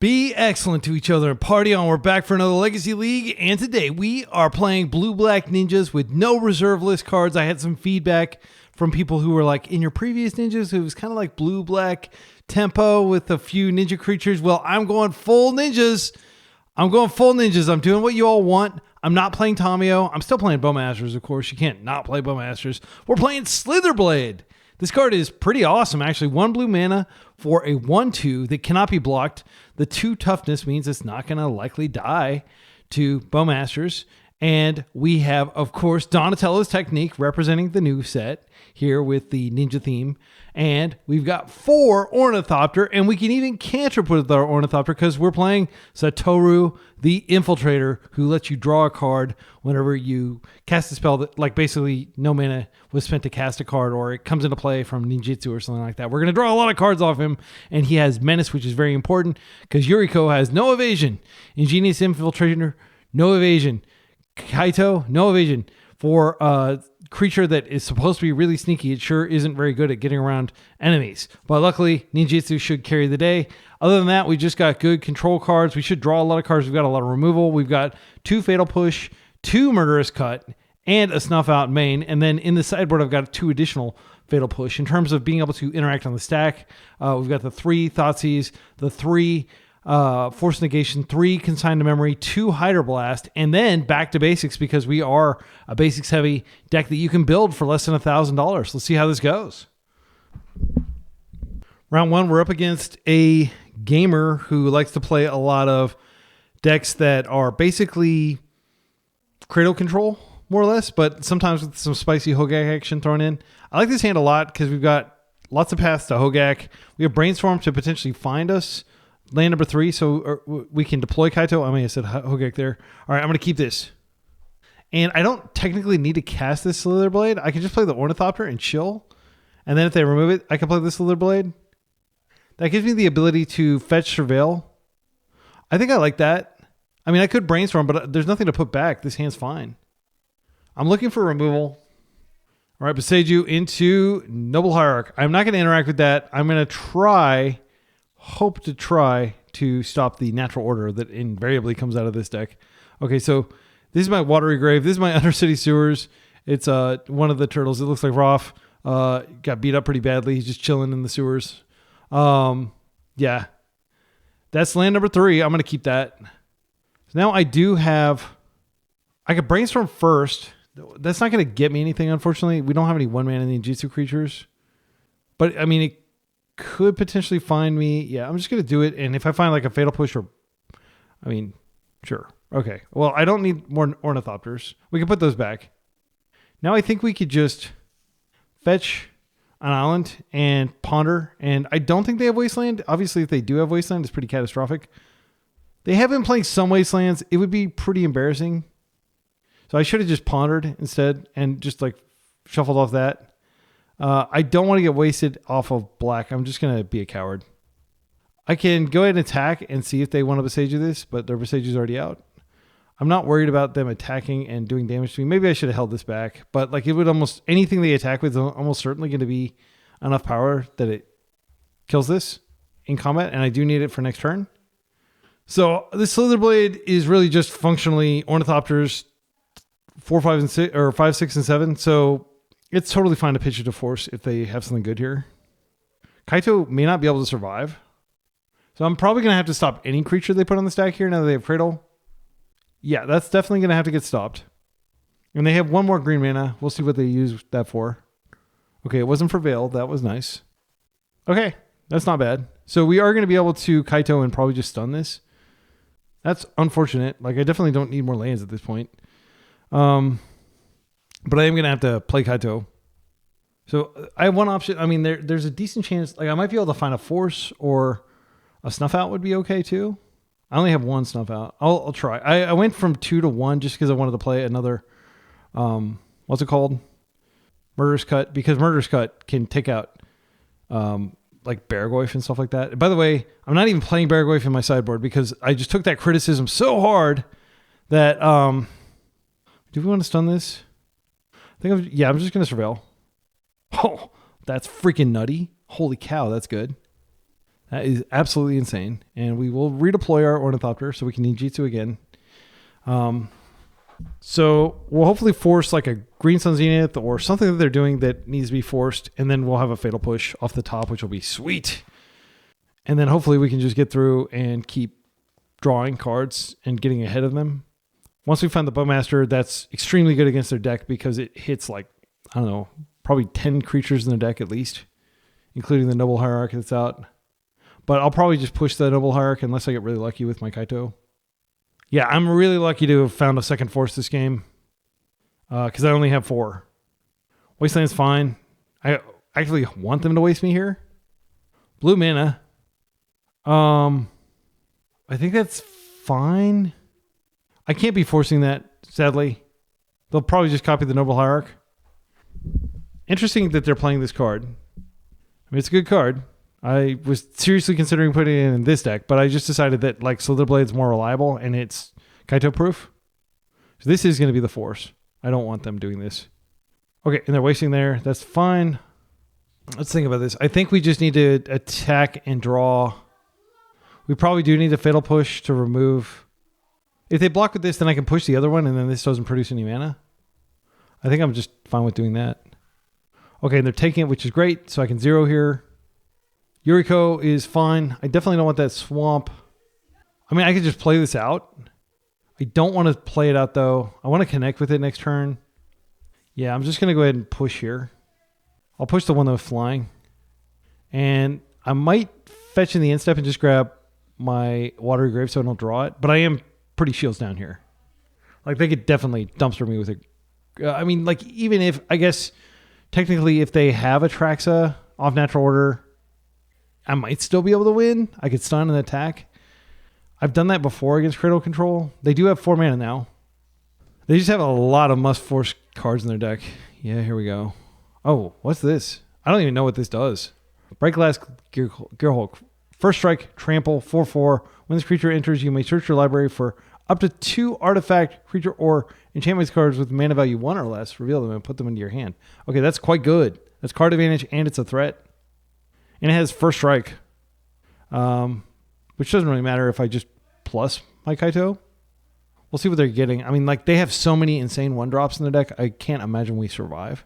Be excellent to each other and party on. We're back for another Legacy League, and today we are playing Blue-Black Ninjas with no reserve list cards. I had some feedback from people who were like, in your previous Ninjas, it was kind of like Blue-Black tempo with a few ninja creatures. Well, I'm going full Ninjas. I'm doing what you all want. I'm not playing Tamiyo. I'm still playing Bowmasters, of course. You can't not play Bowmasters. We're playing Slitherblade. This card is pretty awesome, actually. 1 blue mana for a 1/2 that cannot be blocked. The 2 toughness means it's not going to likely die to Bowmasters. And we have, of course, Donatello's Technique representing the new set here with the ninja theme. And we've got 4 Ornithopter, and we can even cantrip with our Ornithopter because we're playing Satoru, the Infiltrator, who lets you draw a card whenever you cast a spell that, like, basically no mana was spent to cast a card, or it comes into play from ninjutsu or something like that. We're going to draw a lot of cards off him, and he has Menace, which is very important because Yuriko has no evasion. Ingenious Infiltrator, no evasion. Kaito, no evasion. For a creature that is supposed to be really sneaky, it sure isn't very good at getting around enemies. But luckily, ninjutsu should carry the day. Other than that, we just got good control cards. We should draw a lot of cards. We've got a lot of removal. We've got 2 Fatal Push, 2 Murderous Cut, and a Snuff Out main. And then in the sideboard, I've got 2 additional Fatal Push. In terms of being able to interact on the stack, we've got the 3 Thoughtseize, the 3 Force Negation, 3 Consign to Memory, 2 Hydroblast, and then back to basics because we are a basics heavy deck that you can build for less than $1,000. Let's see how this goes. Round 1, we're up against a gamer who likes to play a lot of decks that are basically Cradle control, more or less, but sometimes with some spicy Hogaak action thrown in. I like this hand a lot because we've got lots of paths to Hogaak. We have Brainstorm to potentially find us land number 3, so we can deploy Kaito. I mean, I said Hogaak there. All right, I'm going to keep this. And I don't technically need to cast this Slitherblade. I can just play the Ornithopter and chill. And then if they remove it, I can play the Slitherblade. That gives me the ability to fetch Surveil. I think I like that. I mean, I could Brainstorm, but there's nothing to put back. This hand's fine. I'm looking for removal. All right, Boseiju into Noble Hierarch. I'm not going to interact with that. I'm going to hope to try to stop the natural order that invariably comes out of this deck. Okay, so this is my Watery Grave. This is my Undercity Sewers. It's one of the turtles. It looks like Roth got beat up pretty badly. He's just chilling in the sewers. Yeah. That's land number 3. I'm going to keep that. So now I could Brainstorm first. That's not going to get me anything, unfortunately. We don't have any 1-mana ninjutsu creatures. But, I mean, it could potentially find me. Yeah, I'm just going to do it. And if I find like a Fatal Push sure. Okay. Well, I don't need more Ornithopters. We can put those back. Now I think we could just fetch an island and ponder. And I don't think they have Wasteland. Obviously, if they do have Wasteland, it's pretty catastrophic. They have been playing some Wastelands. It would be pretty embarrassing. So I should have just pondered instead and just like shuffled off that. I don't want to get wasted off of black. I'm just going to be a coward. I can go ahead and attack and see if they want to Boseiju this, but their Boseiju's already out. I'm not worried about them attacking and doing damage to me. Maybe I should have held this back, but like it would almost, anything they attack with is almost certainly going to be enough power that it kills this in combat, and I do need it for next turn. So this Slitherblade is really just functionally Ornithopters 4, 5, and 6, or 5, 6, and 7. So it's totally fine to pitch it to force if they have something good here. Kaito may not be able to survive. So I'm probably going to have to stop any creature they put on the stack here now that they have Cradle. Yeah, that's definitely going to have to get stopped. And they have 1 more green mana. We'll see what they use that for. Okay, it wasn't for Veil. That was nice. Okay, that's not bad. So we are going to be able to Kaito and probably just stun this. That's unfortunate. Like, I definitely don't need more lands at this point. But I am going to have to play Kaito. So I have one option. I mean, there's a decent chance. Like, I might be able to find a Force, or a Snuff Out would be okay too. I only have 1 Snuff Out. I'll try. I went from 2 to 1 just because I wanted to play another, what's it called? Murderous Cut. Because Murderous Cut can take out like Barrowgoyf and stuff like that. By the way, I'm not even playing Barrowgoyf in my sideboard because I just took that criticism so hard that, do we want to stun this? I'm just going to Surveil. Oh, that's freaking nutty. Holy cow, that's good. That is absolutely insane. And we will redeploy our Ornithopter so we can ninjutsu again. So we'll hopefully force like a Green Sun Zenith or something that they're doing that needs to be forced. And then we'll have a Fatal Push off the top, which will be sweet. And then hopefully we can just get through and keep drawing cards and getting ahead of them. Once we find the Bowmaster, that's extremely good against their deck because it hits like, I don't know, probably 10 creatures in their deck at least, including the Noble Hierarch that's out. But I'll probably just push the Noble Hierarch unless I get really lucky with my Kaito. Yeah, I'm really lucky to have found a second force this game because I only have 4. Wasteland's fine. I actually want them to waste me here. Blue mana. I think that's fine. I can't be forcing that, sadly. They'll probably just copy the Noble Hierarch. Interesting that they're playing this card. I mean, it's a good card. I was seriously considering putting it in this deck, but I just decided that like Slitherblade's more reliable and it's Kaito proof. So this is going to be the force. I don't want them doing this. Okay, and they're wasting there. That's fine. Let's think about this. I think we just need to attack and draw. We probably do need a Fatal Push to remove. If they block with this, then I can push the other one and then this doesn't produce any mana. I think I'm just fine with doing that. Okay, and they're taking it, which is great. So I can 0 here. Yuriko is fine. I definitely don't want that swamp. I mean, I could just play this out. I don't want to play it out, though. I want to connect with it next turn. Yeah, I'm just going to go ahead and push here. I'll push the one that was flying. And I might fetch in the instep and just grab my Watery Grave so I don't draw it. But I am pretty shields down here. Like, they could definitely dumpster me with it. I mean, like, even if, I guess, technically, if they have a Traxa off natural order, I might still be able to win. I could stun and attack. I've done that before against Cradle Control. They do have 4 mana now. They just have a lot of must-force cards in their deck. Yeah, here we go. Oh, what's this? I don't even know what this does. Break Glass Gearhulk. First strike, trample, 4/4. When this creature enters, you may search your library for up to 2 artifact, creature, or enchantment cards with mana value 1 or less. Reveal them and put them into your hand. Okay, that's quite good. That's card advantage and it's a threat. And it has first strike. Which doesn't really matter if I just plus my Kaito. We'll see what they're getting. I mean, like, they have so many insane 1-drops in the deck. I can't imagine we survive.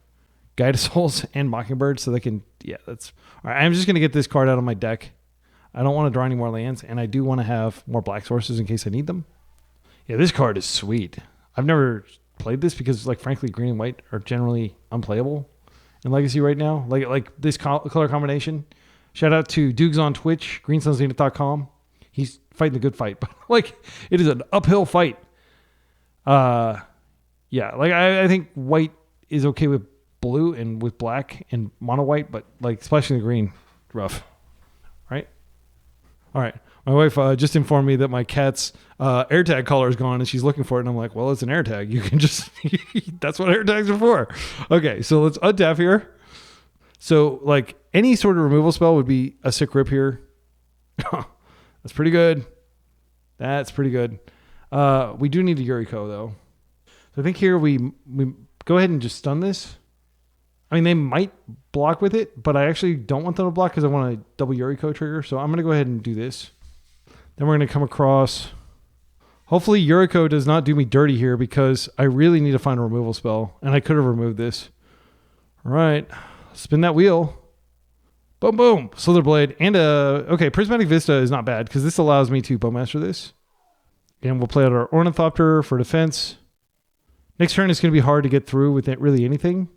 Guide Souls and Mockingbird, so they can... Yeah, that's... All right, I'm just going to get this card out of my deck. I don't want to draw any more lands, and I do want to have more black sources in case I need them. Yeah, this card is sweet. I've never played this because, like, frankly, green and white are generally unplayable in Legacy right now. Like this color combination. Shout out to Dukes on Twitch, greensunzenith.com. He's fighting the good fight, but like it is an uphill fight. Yeah, like I think white is okay with blue and with black and mono white, but like splashing the green, rough. Right? All right. My wife just informed me that my cat's AirTag collar is gone and she's looking for it. And I'm like, well, it's an AirTag. You can just, that's what AirTags are for. Okay, so let's untap here. So like any sort of removal spell would be a sick rip here. That's pretty good. That's pretty good. We do need a Yuriko though. So I think here we go ahead and just stun this. I mean, they might block with it, but I actually don't want them to block because I want a double Yuriko trigger. So I'm going to go ahead and do this. Then we're going to come across. Hopefully Yuriko does not do me dirty here because I really need to find a removal spell. And I could have removed this. All right. Spin that wheel. Boom, boom. Slitherblade. And okay, Prismatic Vista is not bad because this allows me to Bowmaster this. And we'll play out our Ornithopter for defense. Next turn, it's going to be hard to get through with really anything.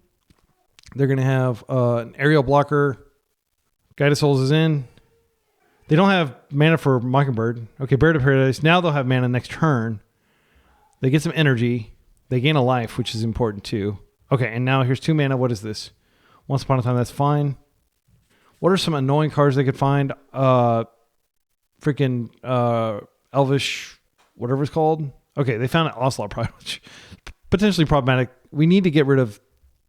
They're going to have an aerial blocker. Guide of Souls is in. They don't have mana for Mockingbird. Okay, Bird of Paradise. Now they'll have mana next turn. They get some energy. They gain a life, which is important too. Okay, and now here's 2 mana. What is this? Once Upon a Time, that's fine. What are some annoying cards they could find? Freaking Elvish, whatever it's called. Okay, they found an Ocelot Pride, which is potentially problematic. We need to get rid of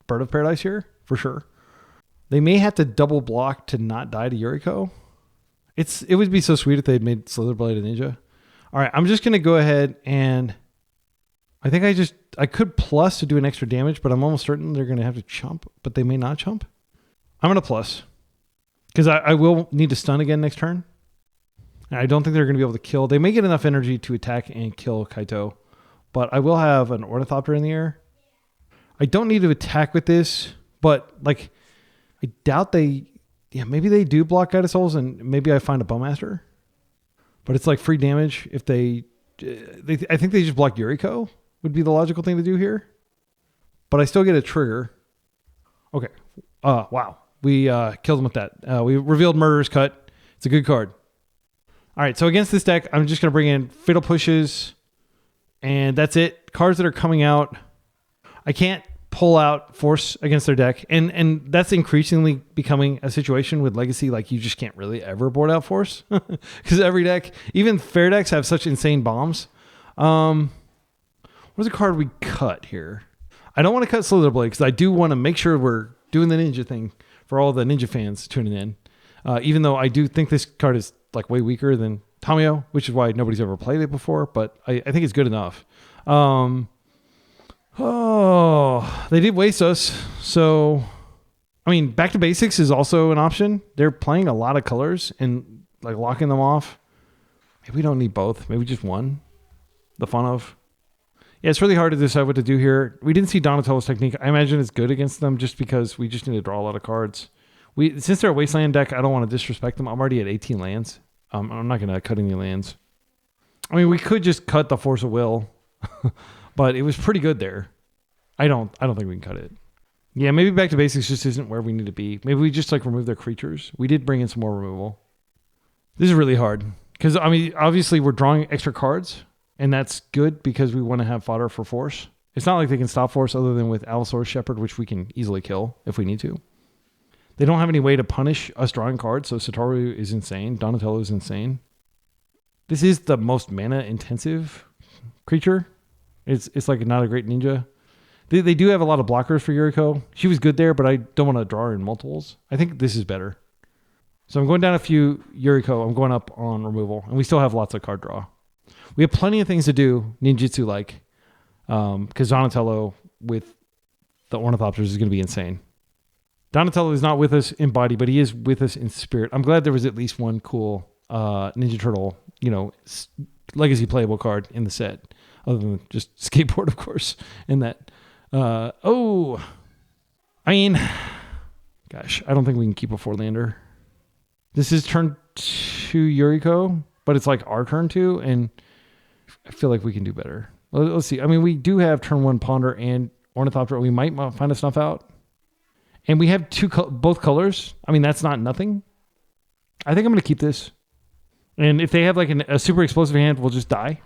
Bird of Paradise here, for sure. They may have to double block to not die to Yuriko. It would be so sweet if they'd made Slitherblade a ninja. All right, I'm just going to go ahead and... I think I could plus to do an extra damage, but I'm almost certain they're going to have to chump, but they may not chump. I'm going to plus. Because I will need to stun again next turn. And I don't think they're going to be able to kill. They may get enough energy to attack and kill Kaito. But I will have an Ornithopter in the air. I don't need to attack with this. But like, I doubt they... Yeah, maybe they do block Guided Souls and maybe I find a Bowmaster. But it's like free damage if they I think they just block Yuriko would be the logical thing to do here. But I still get a trigger. Okay. Wow. We killed him with that. We revealed Murderer's Cut. It's a good card. All right, so against this deck, I'm just going to bring in Fatal Pushes, and that's it. Cards that are coming out. I can't pull out Force against their deck, and that's increasingly becoming a situation with Legacy. Like, you just can't really ever board out Force because every deck, even fair decks, have such insane bombs. What's a card we cut here? I don't want to cut Slitherblade because I do want to make sure we're doing the Ninja thing for all the Ninja fans tuning in. Even though I do think this card is like way weaker than Tamiyo, which is why nobody's ever played it before, but I think it's good enough. They did waste us. So, I mean, back to basics is also an option. They're playing a lot of colors and like locking them off. Maybe we don't need both. Maybe just one. The fun of. Yeah, it's really hard to decide what to do here. We didn't see Donatello's technique. I imagine it's good against them just because we just need to draw a lot of cards. Since they're a Wasteland deck, I don't want to disrespect them. I'm already at 18 lands. I'm not going to cut any lands. I mean, we could just cut the Force of Will, but it was pretty good there. I don't think we can cut it. Yeah, maybe back to basics just isn't where we need to be. Maybe we just like remove their creatures. We did bring in some more removal. This is really hard because I mean, obviously we're drawing extra cards, and that's good because we want to have fodder for Force. It's not like they can stop Force other than with Allosaurus Shepherd, which we can easily kill if we need to. They don't have any way to punish us drawing cards, so Satoru is insane. Donatello is insane. This is the most mana-intensive creature. It's like not a great ninja. They do have a lot of blockers for Yuriko. She was good there, but I don't want to draw her in multiples. I think this is better. So I'm going down a few Yuriko. I'm going up on removal, and we still have lots of card draw. We have plenty of things to do, ninjutsu-like, because Donatello with the Ornithopters is going to be insane. Donatello is not with us in body, but he is with us in spirit. I'm glad there was at least one cool Ninja Turtle, legacy playable card in the set, other than just skateboard, of course, in that. I mean, gosh, I don't think we can keep a 4-lander. This is turn 2 Yuriko, but it's like our turn 2, and I feel like we can do better. Let's see. I mean, we do have turn 1 Ponder and Ornithopter. We might find a Snuff Out. And we have both colors. I mean, that's not nothing. I think I'm going to keep this. And if they have like a super explosive hand, we'll just die.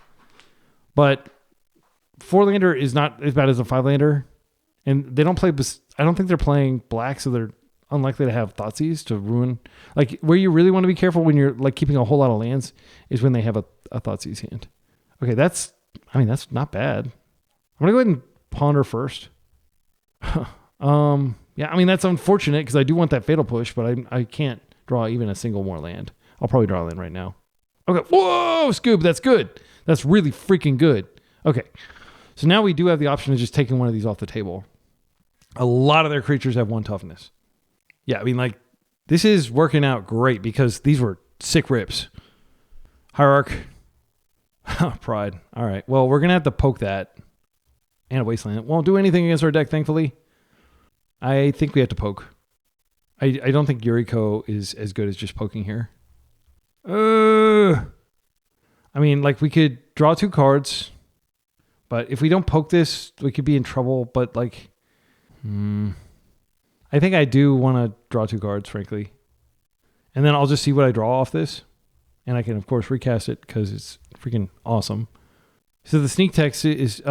But 4-lander is not as bad as a 5-lander. And they don't play... I don't think they're playing black, so they're unlikely to have Thoughtseize to ruin... Like, where you really want to be careful when you're like keeping a whole lot of lands is when they have a Thoughtseize hand. Okay, that's not bad. I'm going to go ahead and ponder first. Yeah, I mean, that's unfortunate because I do want that Fatal Push, but I can't draw even a single more land. I'll probably draw a land right now. Okay. Whoa, Scoob, that's good. That's really freaking good. Okay. So now we do have the option of just taking one of these off the table. A lot of their creatures have 1 toughness. Yeah, I mean, like, this is working out great because these were sick rips. Hierarch. Pride. All right. Well, we're going to have to poke that. And a Wasteland. It won't do anything against our deck, thankfully. I think we have to poke. I don't think Yuriko is as good as just poking here. I mean, like, we could draw 2 cards, but if we don't poke this, we could be in trouble. But, like, I think I do want to draw 2 cards, frankly. And then I'll just see what I draw off this. And I can, of course, recast it because it's freaking awesome. So the sneak text is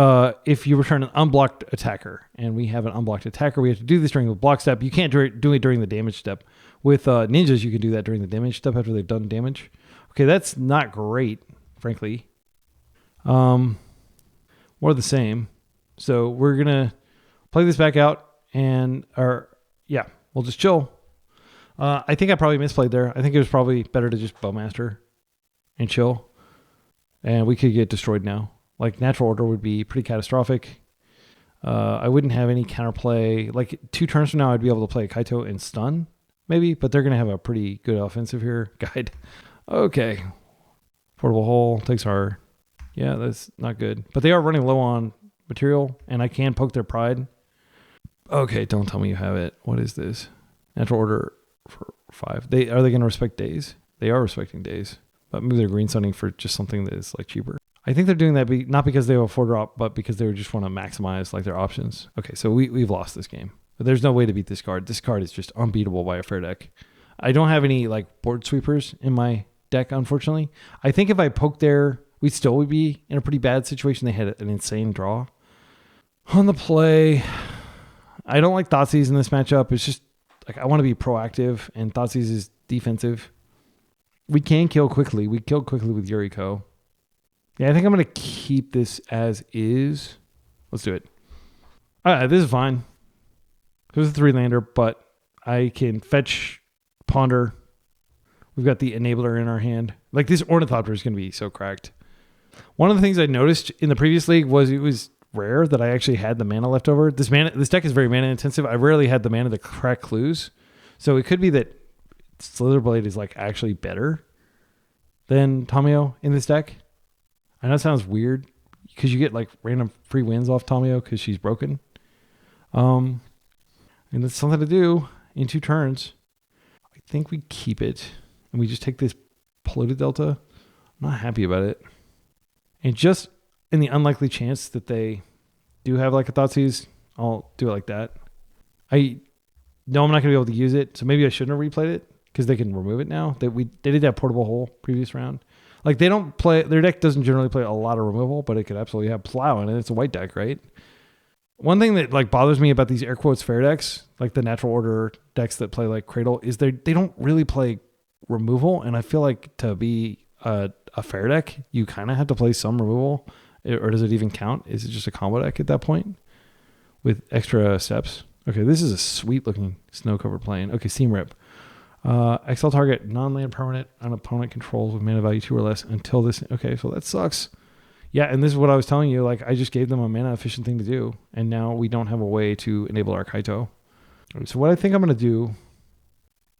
if you return an unblocked attacker, and we have an unblocked attacker, we have to do this during the block step. You can't do it during the damage step. With ninjas, you can do that during the damage step after they've done damage. Okay, that's not great, frankly. More the same. So we're going to play this back out, and we'll just chill. I think I probably misplayed there. I think it was probably better to just Bowmaster and chill. And we could get destroyed now. Like, natural order would be pretty catastrophic. I wouldn't have any counterplay. Like, 2 turns from now, I'd be able to play a Kaito and stun, maybe, but they're going to have a pretty good offensive here. Guide. Okay. Portable hole takes our... Yeah, that's not good. But they are running low on material, and I can poke their pride. Okay, don't tell me you have it. What is this? Natural order for 5. Are they going to respect days? They are respecting days. But move their green sunning for just something that is like cheaper. I think they're doing that not because they have a 4-drop, but because they just want to maximize like their options. Okay, so we've lost this game. But there's no way to beat this card. This card is just unbeatable by a fair deck. I don't have any like board sweepers in my deck, unfortunately. I think if I poked there, we still would be in a pretty bad situation. They had an insane draw. On the play, I don't like Thoughtseize in this matchup. It's just like I want to be proactive, and Thoughtseize is defensive. We can kill quickly. We killed quickly with Yuriko. Yeah, I think I'm going to keep this as is. Let's do it. This is fine. It was a 3-lander, but I can fetch, ponder. We've got the enabler in our hand. Like this Ornithopter is going to be so cracked. One of the things I noticed in the previous league was it was rare that I actually had the mana left over. This deck is very mana intensive. I rarely had the mana to crack clues. So it could be that Slitherblade is like actually better than Tamiyo in this deck. I know it sounds weird because you get like random free wins off Tamiyo because she's broken. And it's something to do in 2 turns. I think we keep it and we just take this Polluted Delta. I'm not happy about it. And just in the unlikely chance that they do have like a Thoughtseize, I'll do it like that. I know I'm not going to be able to use it, so maybe I shouldn't have replayed it because they can remove it now. They did that portable hole previous round. Like they don't play, their deck doesn't generally play a lot of removal, but it could absolutely have Plow in it. It's a white deck, right? One thing that like bothers me about these air quotes fair decks, like the natural order decks that play like Cradle, is they don't really play removal. And I feel like to be a fair deck, you kind of have to play some removal. Or does it even count? Is it just a combo deck at that point with extra steps? Okay, this is a sweet looking snow covered plane. Okay, Seam Rip. Exile target non-land permanent on opponent controls with mana value 2 or less until this. Okay, so that sucks. Yeah, and this is what I was telling you. Like, I just gave them a mana efficient thing to do, and now we don't have a way to enable our Kaito. So what I think I'm going to do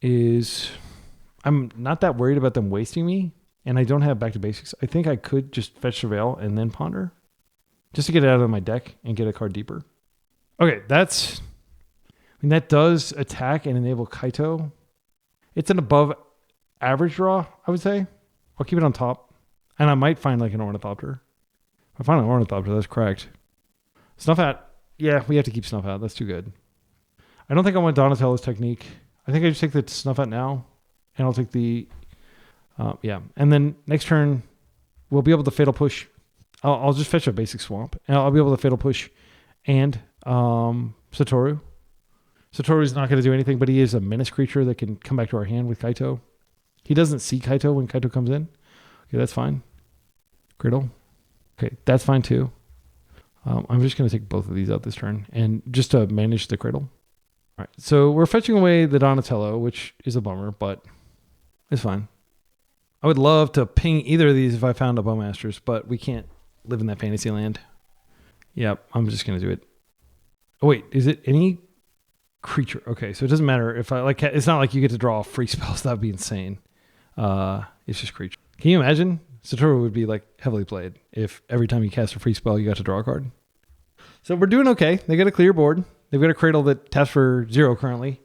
is I'm not that worried about them wasting me, and I don't have back to basics. I think I could just fetch Surveil and then Ponder just to get it out of my deck and get a card deeper. Okay, that does attack and enable Kaito. It's an above average draw, I would say. I'll keep it on top. And I might find like an Ornithopter. If I find an Ornithopter, that's cracked. Snuff Hat. Yeah, we have to keep Snuff Hat. That's too good. I don't think I want Donatello's technique. I think I just take the Snuff Hat now. And I'll take the... yeah. And then next turn, we'll be able to Fatal Push. I'll just fetch a basic Swamp. And I'll be able to Fatal Push and Satoru. Satoru's not going to do anything, but he is a menace creature that can come back to our hand with Kaito. He doesn't see Kaito when Kaito comes in. Okay, that's fine. Cradle. Okay, that's fine too. I'm just going to take both of these out this turn and just to manage the Cradle. All right, so we're fetching away the Donatello, which is a bummer, but it's fine. I would love to ping either of these if I found a Bowmasters, but we can't live in that fantasy land. Yep, I'm just going to do it. Oh, wait, is it any creature? Okay, so it doesn't matter if I like. It's not like you get to draw free spells. That would be insane. It's just creature. Can you imagine? Satoru would be like heavily played if every time you cast a free spell, you got to draw a card. So we're doing okay. They got a clear board. They've got a Cradle that taps for 0 currently.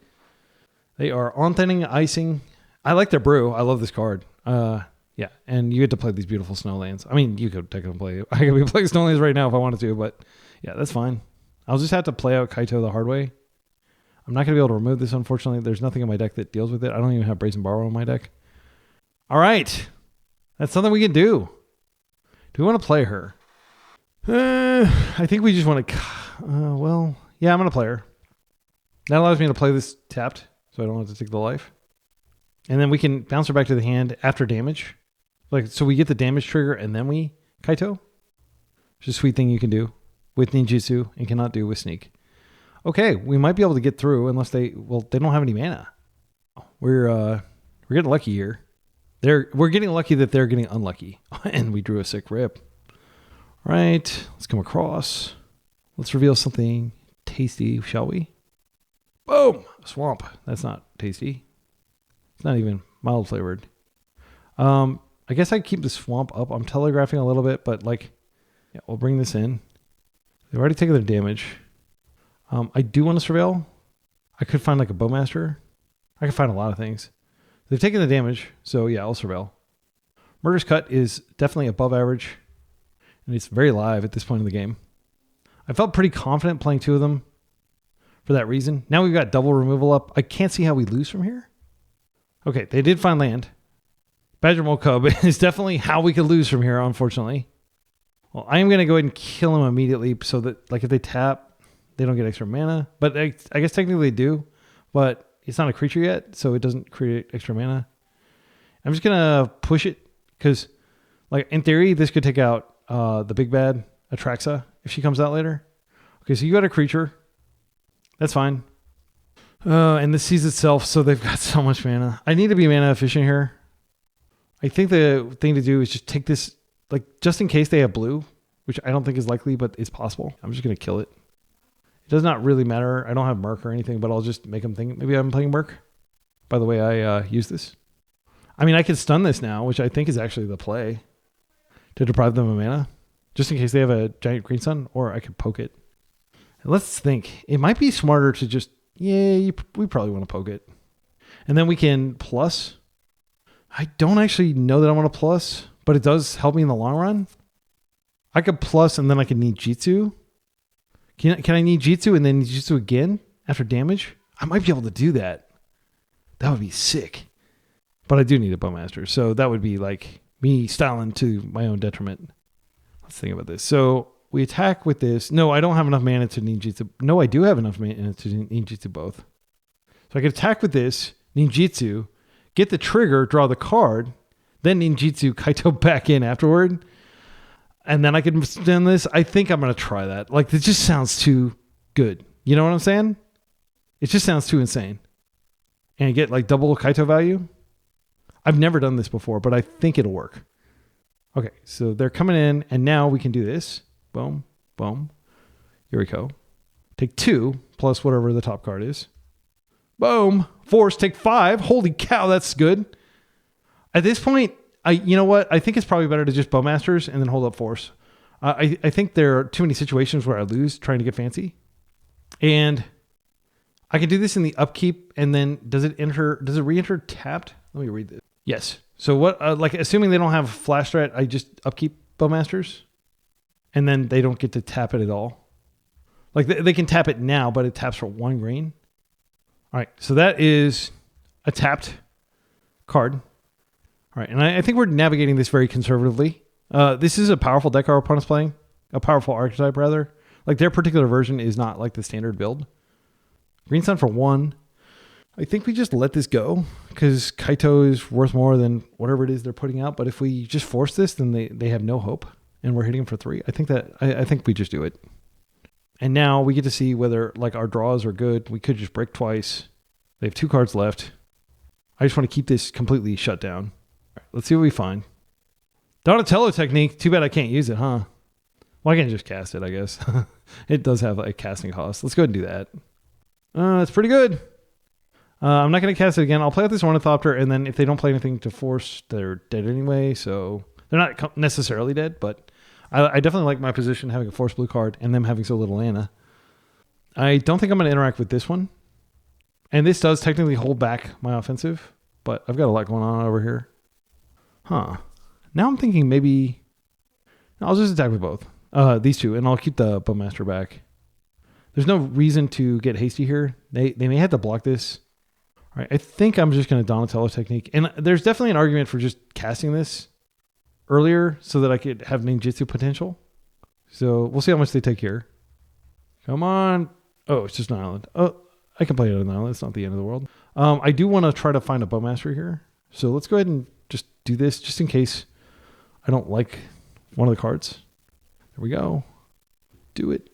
They are on-thinning, icing. I like their brew. I love this card. Yeah, and you get to play these beautiful Snowlands. I mean, you could technically play. I could be playing Snowlands right now if I wanted to, but yeah, that's fine. I'll just have to play out Kaito the hard way. I'm not going to be able to remove this, unfortunately. There's nothing in my deck that deals with it. I don't even have Brazen Borrow in my deck. All right. That's something we can do. Do we want to play her? I think we just want to... well, yeah, I'm going to play her. That allows me to play this tapped, so I don't have to take the life. And then we can bounce her back to the hand after damage. Like, so we get the damage trigger, and then we Kaito. Which is a sweet thing you can do with Ninjutsu and cannot do with Sneak. Okay, we might be able to get through unless they don't have any mana. We're getting lucky here. We're getting lucky that they're getting unlucky. And we drew a sick rip. All right, let's come across. Let's reveal something tasty, shall we? Boom! Swamp. That's not tasty. It's not even mild flavored. I guess I keep the swamp up. I'm telegraphing a little bit, but like, yeah, we'll bring this in. They've already taken their damage. I do want to surveil. I could find like a bowmaster. I could find a lot of things. They've taken the damage, so yeah, I'll surveil. Murder's Cut is definitely above average, and it's very live at this point in the game. I felt pretty confident playing two of them for that reason. Now we've got double removal up. I can't see how we lose from here. Okay, they did find land. Badger Mole Cub is definitely how we could lose from here, unfortunately. Well, I am going to go ahead and kill him immediately so that, like, if they tap, they don't get extra mana. But I guess technically they do, but it's not a creature yet, so it doesn't create extra mana. I'm just going to push it because, like, in theory, this could take out the big bad Atraxa if she comes out later. Okay, so you got a creature. That's fine. And this sees itself, so they've got so much mana. I need to be mana efficient here. I think the thing to do is just take this, like, just in case they have blue, which I don't think is likely, but it's possible. I'm just going to kill it. It does not really matter. I don't have Merc or anything, but I'll just make them think maybe I'm playing Merc. By the way, I use this. I mean, I can stun this now, which I think is actually the play to deprive them of mana, just in case they have a giant green sun, or I could poke it. And let's think. It might be smarter to just, we probably want to poke it. And then we can plus. I don't actually know that I want to plus, but it does help me in the long run. I could plus and then I could need Jitsu. Can I need Jitsu and then Jitsu again after damage? I might be able to do that. That would be sick. But I do need a Bowmaster, so that would be like me styling to my own detriment. Let's think about this. So we attack with this. No, I don't have enough mana to ninjutsu. No, I do have enough mana to ninjutsu both. So I could attack with this, ninjutsu, get the trigger, draw the card, then ninjutsu Kaito back in afterward. And then I can extend this. I think I'm going to try that. Like, it just sounds too good. You know what I'm saying? It just sounds too insane. And get like double Kaito value. I've never done this before, but I think it'll work. Okay, so they're coming in, and now we can do this. Boom, boom. Here we go. Take 2 plus whatever the top card is. Boom. Force, take 5. Holy cow, that's good. At this point, you know what? I think it's probably better to just Bowmasters and then hold up Force. I think there are too many situations where I lose trying to get fancy. And I can do this in the upkeep, and then does it re-enter tapped? Let me read this. Yes. So what, like, assuming they don't have flash threat, I just upkeep Bowmasters, and then they don't get to tap it at all. Like, they can tap it now, but it taps for 1 green. All right, so that is a tapped card. All right, and I think we're navigating this very conservatively. This is a powerful deck our opponent's playing, a powerful archetype, rather. Like, their particular version is not like the standard build. Green Sun for 1. I think we just let this go because Kaito is worth more than whatever it is they're putting out. But if we just force this, then they have no hope, and we're hitting them for 3. I think we just do it. And now we get to see whether, like, our draws are good. We could just break twice. They have 2 cards left. I just want to keep this completely shut down. All right, let's see what we find. Donatello technique. Too bad I can't use it, huh? Well, I can just cast it, I guess. It does have a casting cost. Let's go ahead and do that. That's pretty good. I'm not going to cast it again. I'll play with this Ornithopter, and then if they don't play anything to force, they're dead anyway. So they're not necessarily dead, but I definitely like my position having a force blue card and them having so little mana. I don't think I'm going to interact with this one. And this does technically hold back my offensive, but I've got a lot going on over here. Huh. Now I'm thinking maybe I'll just attack with both. These two, and I'll keep the Bowmaster back. There's no reason to get hasty here. They may have to block this. All right, I think I'm just going to Donatello technique. And there's definitely an argument for just casting this earlier so that I could have ninjutsu potential. So we'll see how much they take here. Come on. Oh, it's just an island. Oh, I can play it on an island. It's not the end of the world. I do want to try to find a Bowmaster here. So let's go ahead and just do this just in case I don't like one of the cards. There we go. Do it.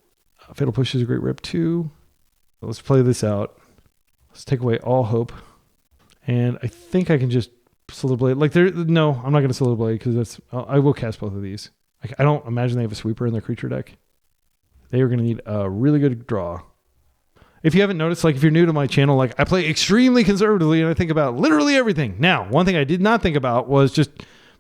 Fatal Push is a great rip too. Let's play this out. Let's take away all hope. And I think I can just Slither Blade. Like, no, I'm not going to Slither Blade because I will cast both of these. I don't imagine they have a sweeper in their creature deck. They are going to need a really good draw. If you haven't noticed, like if you're new to my channel, like I play extremely conservatively and I think about literally everything. Now, one thing I did not think about was just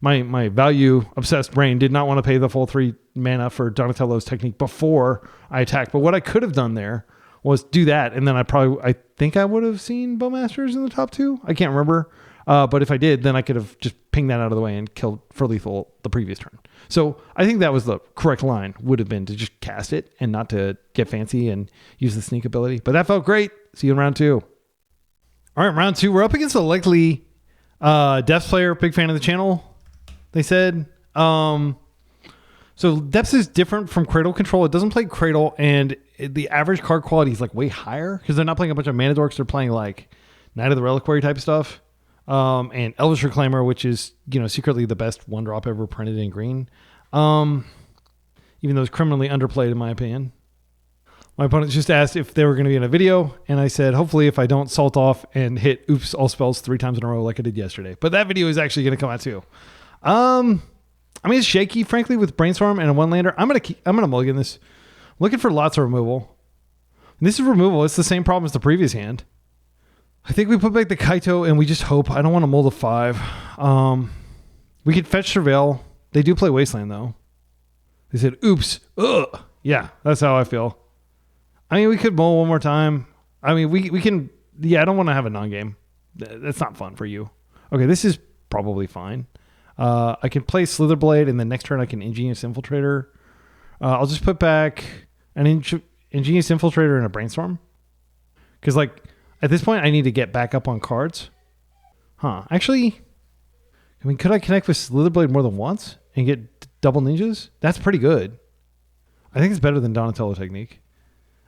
my value obsessed brain did not want to pay the full 3 mana for Donatello's technique before I attacked. But what I could have done there was do that. And then I think I would have seen Bowmasters in the top 2. I can't remember. But if I did, then I could have just pinged that out of the way and killed for lethal the previous turn. So I think that was the correct line, would have been to just cast it and not to get fancy and use the sneak ability. But that felt great. See you in round 2. All right, round 2. We're up against a likely Depths player, big fan of the channel, they said. So Depths is different from Cradle Control. It doesn't play Cradle, and the average card quality is like way higher because they're not playing a bunch of mana dorks. They're playing like Knight of the Reliquary type stuff. And Elvish Reclaimer, which is, secretly the best 1-drop ever printed in green. Even though it's criminally underplayed in my opinion. My opponent just asked if they were going to be in a video, and I said, hopefully if I don't salt off and hit oops all spells 3 times in a row like I did yesterday. But that video is actually going to come out too. It's shaky, frankly, with Brainstorm and a 1-lander. I'm gonna mulligan this. Looking for lots of removal. And this is removal. It's the same problem as the previous hand. I think we put back the Kaito and we just hope. I don't want to mold a 5. We could fetch Surveil. They do play Wasteland though. They said, oops. Ugh. Yeah, that's how I feel. We could mold one more time. We can. Yeah, I don't want to have a non-game. That's not fun for you. Okay, this is probably fine. I can play Slitherblade and the next turn I can Ingenious Infiltrator. I'll just put back an Ingenious Infiltrator and a Brainstorm. Because at this point, I need to get back up on cards. Actually, could I connect with Slitherblade more than once and get double ninjas? That's pretty good. I think it's better than Donatello Technique.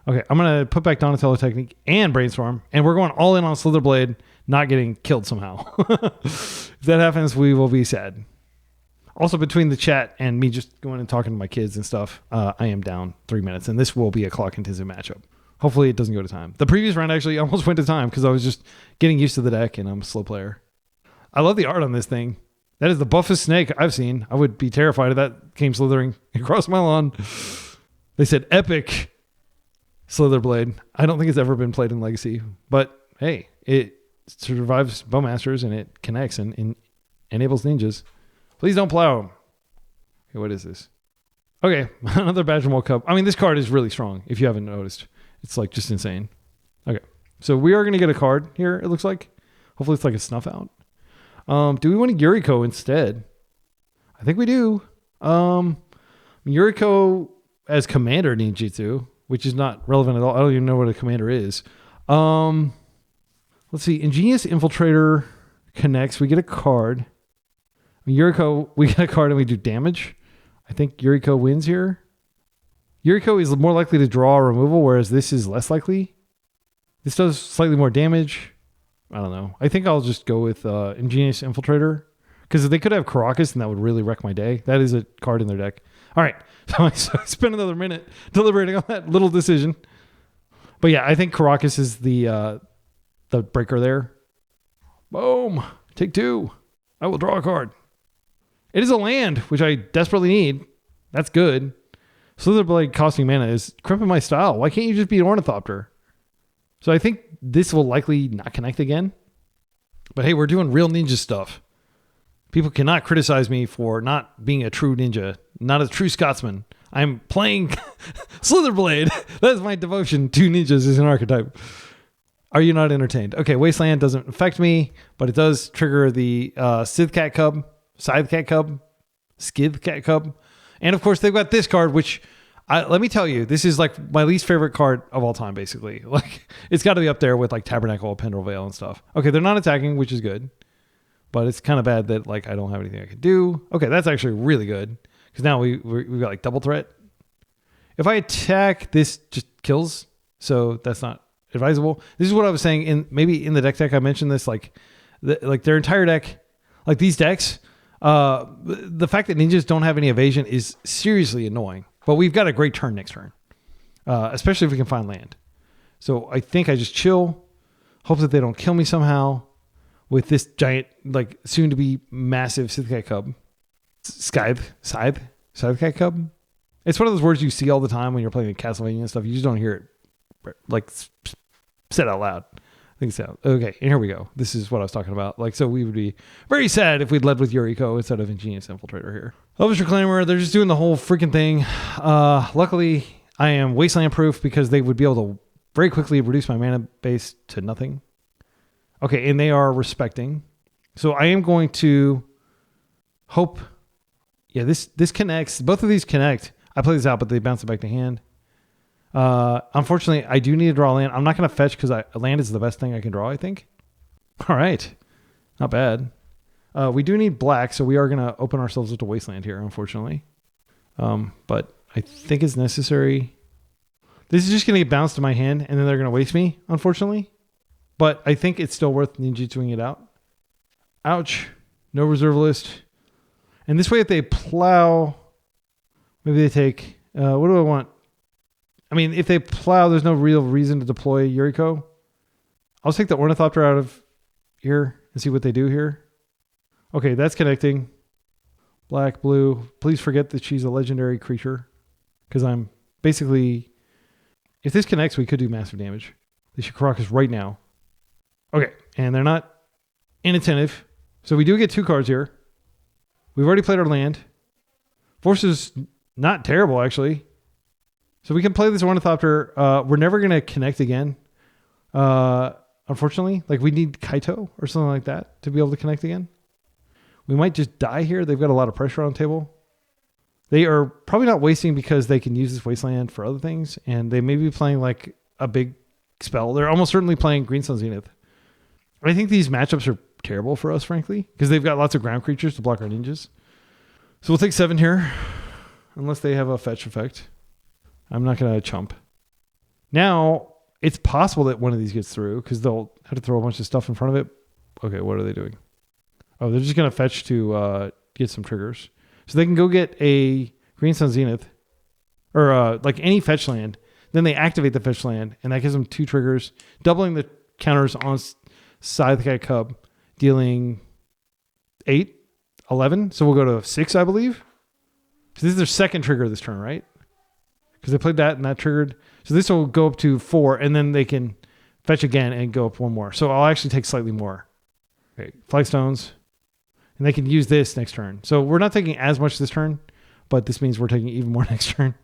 Okay, I'm going to put back Donatello Technique and Brainstorm, and we're going all in on Slitherblade not getting killed somehow. If that happens, we will be sad. Also, between the chat and me just going and talking to my kids and stuff, I am down 3 minutes, and this will be a clock-intensive matchup. Hopefully it doesn't go to time. The previous round actually almost went to time because I was just getting used to the deck and I'm a slow player. I love the art on this thing. That is the buffest snake I've seen. I would be terrified if that came slithering across my lawn. They said epic Slitherblade. I don't think it's ever been played in Legacy, but hey, it survives Bowmasters and it connects and enables ninjas. Please don't plow them. Okay, what is this? Okay, another Badgermole Cup. This card is really strong if you haven't noticed. It's just insane. Okay. So we are going to get a card here, it looks like. Hopefully it's like a snuff out. Do we want a Yuriko instead? I think we do. Yuriko as commander ninjutsu, which is not relevant at all. I don't even know what a commander is. Let's see. Ingenious Infiltrator connects. We get a card. Yuriko, we get a card and we do damage. I think Yuriko wins here. Yuriko is more likely to draw a removal, whereas this is less likely. This does slightly more damage. I don't know. I think I'll just go with Ingenious Infiltrator. Because they could have Caracas, and that would really wreck my day. That is a card in their deck. All right. So I spent another minute deliberating on that little decision. But yeah, I think Caracas is the breaker there. Boom. Take 2. I will draw a card. It is a land, which I desperately need. That's good. Slitherblade costing mana is crimping my style. Why can't you just be an Ornithopter? So I think this will likely not connect again. But hey, we're doing real ninja stuff. People cannot criticize me for not being a true ninja, not a true Scotsman. I'm playing Slitherblade. That is my devotion to ninjas as an archetype. Are you not entertained? Okay, Wasteland doesn't affect me, but it does trigger the Scythecat Cub, Skithcat Cub. And of course, they've got this card, which let me tell you, this is my least favorite card of all time, basically. It's got to be up there with Tabernacle, Pendrel Veil, and stuff. Okay, they're not attacking, which is good. But it's kind of bad that I don't have anything I can do. Okay, that's actually really good. Because now we've got double threat. If I attack, this just kills. So that's not advisable. This is what I was saying. Maybe in the deck I mentioned this. Their entire deck, these decks, the fact that ninjas don't have any evasion is seriously annoying. But we've got a great turn next turn. Especially if we can find land. So I think I just chill. Hope that they don't kill me somehow. With this giant, soon to be massive Scythecat Cub. Scythecat Cub? It's one of those words you see all the time when you're playing Castlevania and stuff. You just don't hear it said out loud. I think so. Okay, and here we go. This is what I was talking about. Like, so we would be very sad if we'd led with Yuriko instead of Ingenious Infiltrator here. Elvish Reclaimer, they're just doing the whole freaking thing. Luckily, I am Wasteland proof because they would be able to very quickly reduce my mana base to nothing. Okay, and they are respecting. So I am going to hope. Yeah, this connects. Both of these connect. I play this out, but they bounce it back to hand. Unfortunately, I do need to draw land. I'm not going to fetch because land is the best thing I can draw, I think. All right. Not bad. We do need black, so we are going to open ourselves up to Wasteland here, unfortunately. But I think it's necessary. This is just going to get bounced to my hand, and then they're going to waste me, unfortunately. But I think it's still worth ninjutsuing it out. Ouch. No reserve list. And this way, if they plow, maybe they take... what do I want? I mean, if they plow, there's no real reason to deploy Yuriko. I'll take the Ornithopter out of here and see what they do here. Okay, that's connecting. Black, blue. Please forget that she's a legendary creature. Because I'm basically... If this connects, we could do massive damage. They should Caracas right now. Okay, and they're not inattentive. So we do get 2 cards here. We've already played our land. Force is not terrible, actually. So we can play this Ornithopter. We're never going to connect again. Unfortunately. Like, we need Kaito or something like that to be able to connect again. We might just die here. They've got a lot of pressure on the table. They are probably not wasting because they can use this Wasteland for other things. And they may be playing like a big spell. They're almost certainly playing Green Sun Zenith. I think these matchups are terrible for us, frankly, because they've got lots of ground creatures to block our ninjas. So we'll take 7 here, unless they have a fetch effect. I'm not going to chump. Now, it's possible that one of these gets through, because they'll have to throw a bunch of stuff in front of it. Okay, what are they doing? Oh, they're just going to fetch to get some triggers. So they can go get a Green Sun Zenith, or like any fetch land. Then they activate the fetch land, and that gives them 2 triggers, doubling the counters on Scythe Cub, dealing 8, 11. So we'll go to 6, I believe. So this is their second trigger this turn, right? Because they played that and that triggered. So this will go up to 4, and then they can fetch again and go up 1 more. So I'll actually take slightly more. Okay, Flagstones. And they can use this next turn. So we're not taking as much this turn, but this means we're taking even more next turn.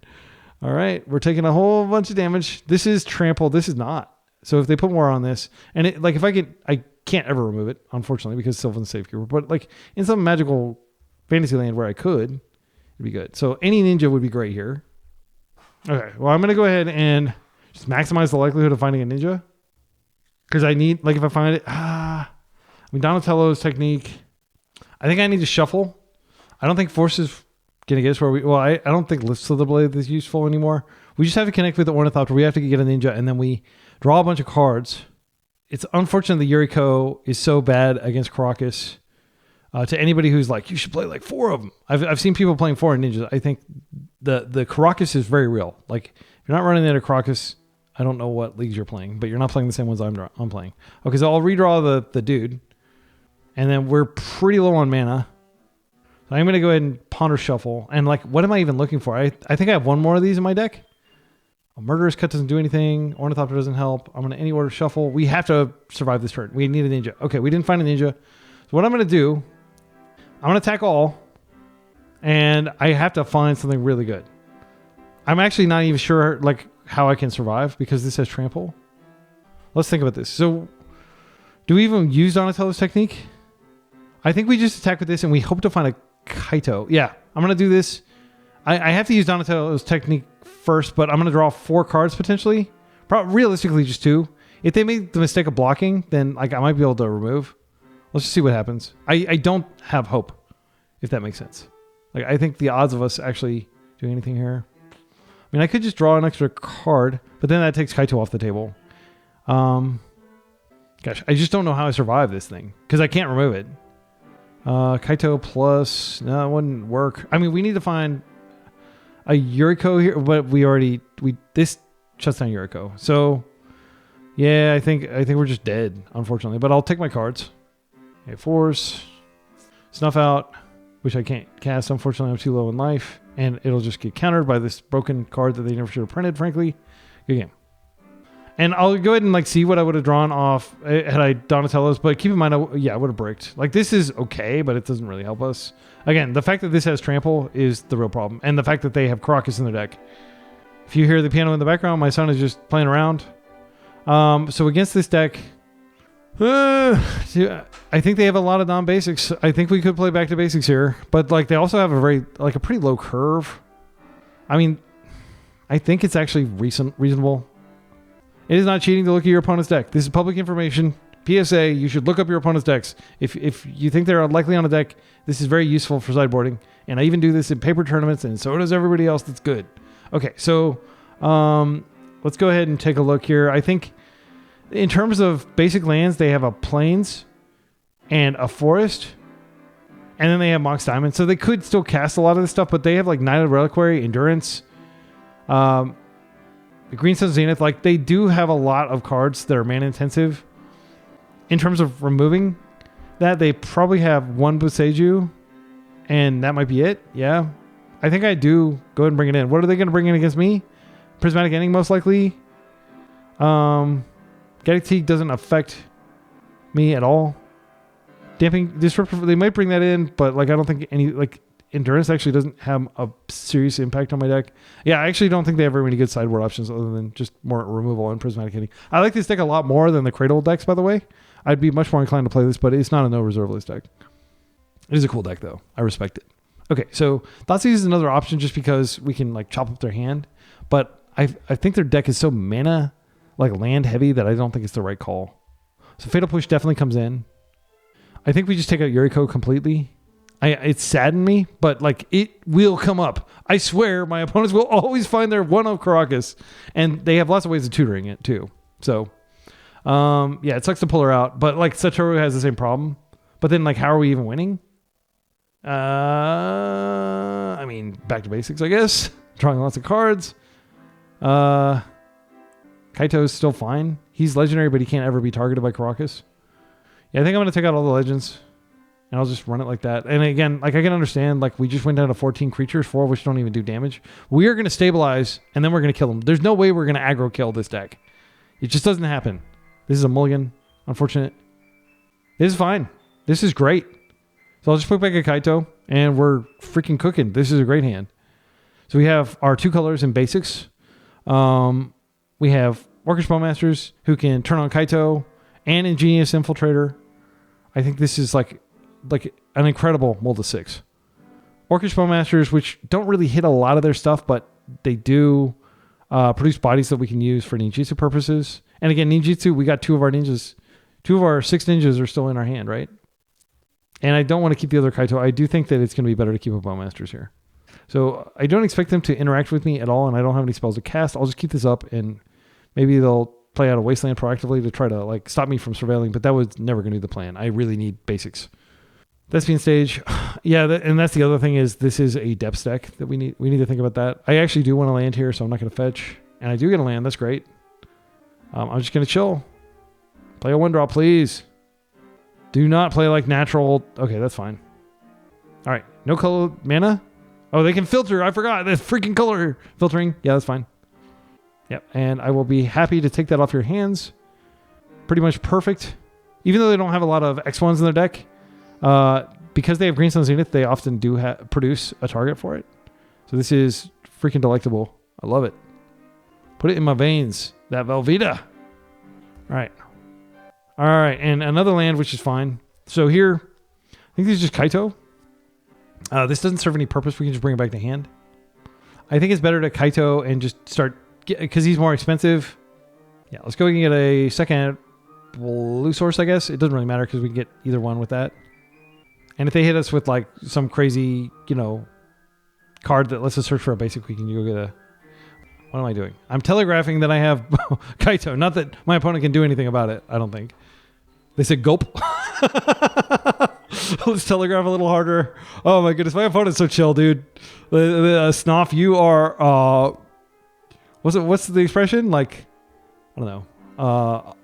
All right, we're taking a whole bunch of damage. This is trample. This is not. So if they put more on this, and it, like if I can't ever remove it, unfortunately, because Sylvan's Safekeeper. But like in some magical fantasy land where I could, it'd be good. So any ninja would be great here. Okay, well, I'm going to go ahead and just maximize the likelihood of finding a ninja. Because I need, like if I find it, I mean, Donatello's technique, I think I need to shuffle. I don't think Force is going to get us where I don't think Lifts of the Blade is useful anymore. We just have to connect with the Ornithopter. We have to get a ninja, and then we draw a bunch of cards. It's unfortunate the Yuriko is so bad against Caracas. To anybody who's like, you should play like 4 of them. I've seen people playing 4 ninjas. I think the Caracas is very real. Like, if you're not running into Caracas, I don't know what leagues you're playing, but you're not playing the same ones I'm playing. Okay, so I'll redraw the dude, and then we're pretty low on mana. So I'm going to go ahead and Ponder Shuffle. And like, what am I even looking for? I think I have 1 more of these in my deck. A Murderous Cut doesn't do anything. Ornithopter doesn't help. I'm going to any order shuffle. We have to survive this turn. We need a ninja. Okay, we didn't find a ninja. So what I'm going to do, I'm going to attack all, and I have to find something really good. I'm actually not even sure like how I can survive because this has trample. Let's think about this. So do we even use Donatello's technique? I think we just attack with this and we hope to find a Kaito. Yeah, I'm going to do this. I have to use Donatello's technique first, but I'm going to draw 4 cards potentially. Realistically, just 2. If they make the mistake of blocking, then like I might be able to remove. Let's just see what happens. I don't have hope, if that makes sense. Like I think the odds of us actually doing anything here. I mean, I could just draw an extra card, but then that takes Kaito off the table. Gosh, I just don't know how I survive this thing because I can't remove it. Kaito plus, no, it wouldn't work. I mean, we need to find a Yuriko here, but this shuts down Yuriko. So yeah, I think we're just dead, unfortunately. But I'll take my cards. Okay, Force, Snuff Out, which I can't cast. Unfortunately, I'm too low in life, and it'll just get countered by this broken card that they never should have printed. Frankly, good game. And I'll go ahead and like see what I would have drawn off had I Donatello's, but keep in mind, I would have bricked. Like this is okay, but it doesn't really help us. Again, the fact that this has trample is the real problem. And the fact that they have Crocus in their deck. If you hear the piano in the background, my son is just playing around. So against this deck, I think they have a lot of non-basics. I think we could play back to basics here, but like they also have a pretty low curve. I mean, I think it's actually reasonable. It is not cheating to look at your opponent's deck. This is public information. PSA, you should look up your opponent's decks. If you think they're unlikely on a deck, this is very useful for sideboarding. And I even do this in paper tournaments, and so does everybody else that's good. Okay, so let's go ahead and take a look here. I think in terms of basic lands, they have a Plains and a Forest, and then they have Mox Diamond. So they could still cast a lot of this stuff, but they have like Knight of Reliquary, Endurance, the Greenstone Zenith. Like they do have a lot of cards that are mana intensive. In terms of removing that, they probably have one Boseiju, and that might be it. Yeah. I think I do go ahead and bring it in. What are they going to bring in against me? Prismatic Ending, most likely. Genetic doesn't affect me at all. Damping Disruptor, they might bring that in, but like I don't think any like Endurance actually doesn't have a serious impact on my deck. Yeah, I actually don't think they have very many good sideboard options other than just more removal and Prismatic Ending. I like this deck a lot more than the Cradle decks, by the way. I'd be much more inclined to play this, but it's not a no reserve list deck. It is a cool deck, though. I respect it. Okay, so Thoughtseize is another option just because we can like chop up their hand, but I think their deck is so mana, like land heavy, that I don't think it's the right call. So Fatal Push definitely comes in. I think we just take out Yuriko completely. It saddened me, but like it will come up. I swear my opponents will always find their one-of Caracas, and they have lots of ways of tutoring it too. So yeah, it sucks to pull her out, but like Satoru has the same problem. But then like how are we even winning? I mean, back to basics, I guess. Drawing lots of cards. Kaito's still fine. He's legendary, but he can't ever be targeted by Caracas. Yeah, I think I'm going to take out all the legends. And I'll just run it like that. And again, like I can understand, like we just went down to 14 creatures, 4 of which don't even do damage. We are going to stabilize, and then we're going to kill them. There's no way we're going to aggro kill this deck. It just doesn't happen. This is a mulligan. Unfortunate. This is fine. This is great. So I'll just put back a Kaito, and we're freaking cooking. This is a great hand. So we have our 2 colors in basics. We have Orcish Bowmasters, who can turn on Kaito, and Ingenious Infiltrator. I think this is like an incredible mold of 6. Orcish Bowmasters, which don't really hit a lot of their stuff, but they do produce bodies that we can use for ninjutsu purposes. And again, ninjutsu, we got 2 of our ninjas. 2 of our 6 ninjas are still in our hand, right? And I don't want to keep the other Kaito. I do think that it's going to be better to keep a Bowmasters here. So I don't expect them to interact with me at all, and I don't have any spells to cast. I'll just keep this up, and maybe they'll play out a Wasteland proactively to try to like stop me from surveilling, but that was never going to be the plan. I really need basics. Thespian Stage. Yeah, and that's the other thing is this is a depth deck that we need to think about that. I actually do want to land here, so I'm not going to fetch. And I do get a land. That's great. I'm just going to chill. Play a 1-drop, please. Do not play like natural. Okay, that's fine. All right. No color mana. Oh, they can filter. I forgot. The freaking color filtering. Yeah, that's fine. Yep. And I will be happy to take that off your hands. Pretty much perfect. Even though they don't have a lot of X1s in their deck, because they have Greenstone Zenith, they often do produce a target for it. So this is freaking delectable. I love it. Put it in my veins. That Velveeta. All right. All right. And another land, which is fine. So here, I think this is just Kaito. This doesn't serve any purpose. We can just bring it back to hand. I think it's better to Kaito and just start, because he's more expensive. Yeah, let's go and get a second blue source, I guess. It doesn't really matter because we can get either one with that. And if they hit us with like some crazy, card that lets us search for a basic, we can go get a... What am I doing? I'm telegraphing that I have Kaito. Not that my opponent can do anything about it, I don't think. They said gulp. Let's telegraph a little harder. Oh my goodness, my opponent's so chill, dude. Snoff, you are... what's the expression? Like, I don't know.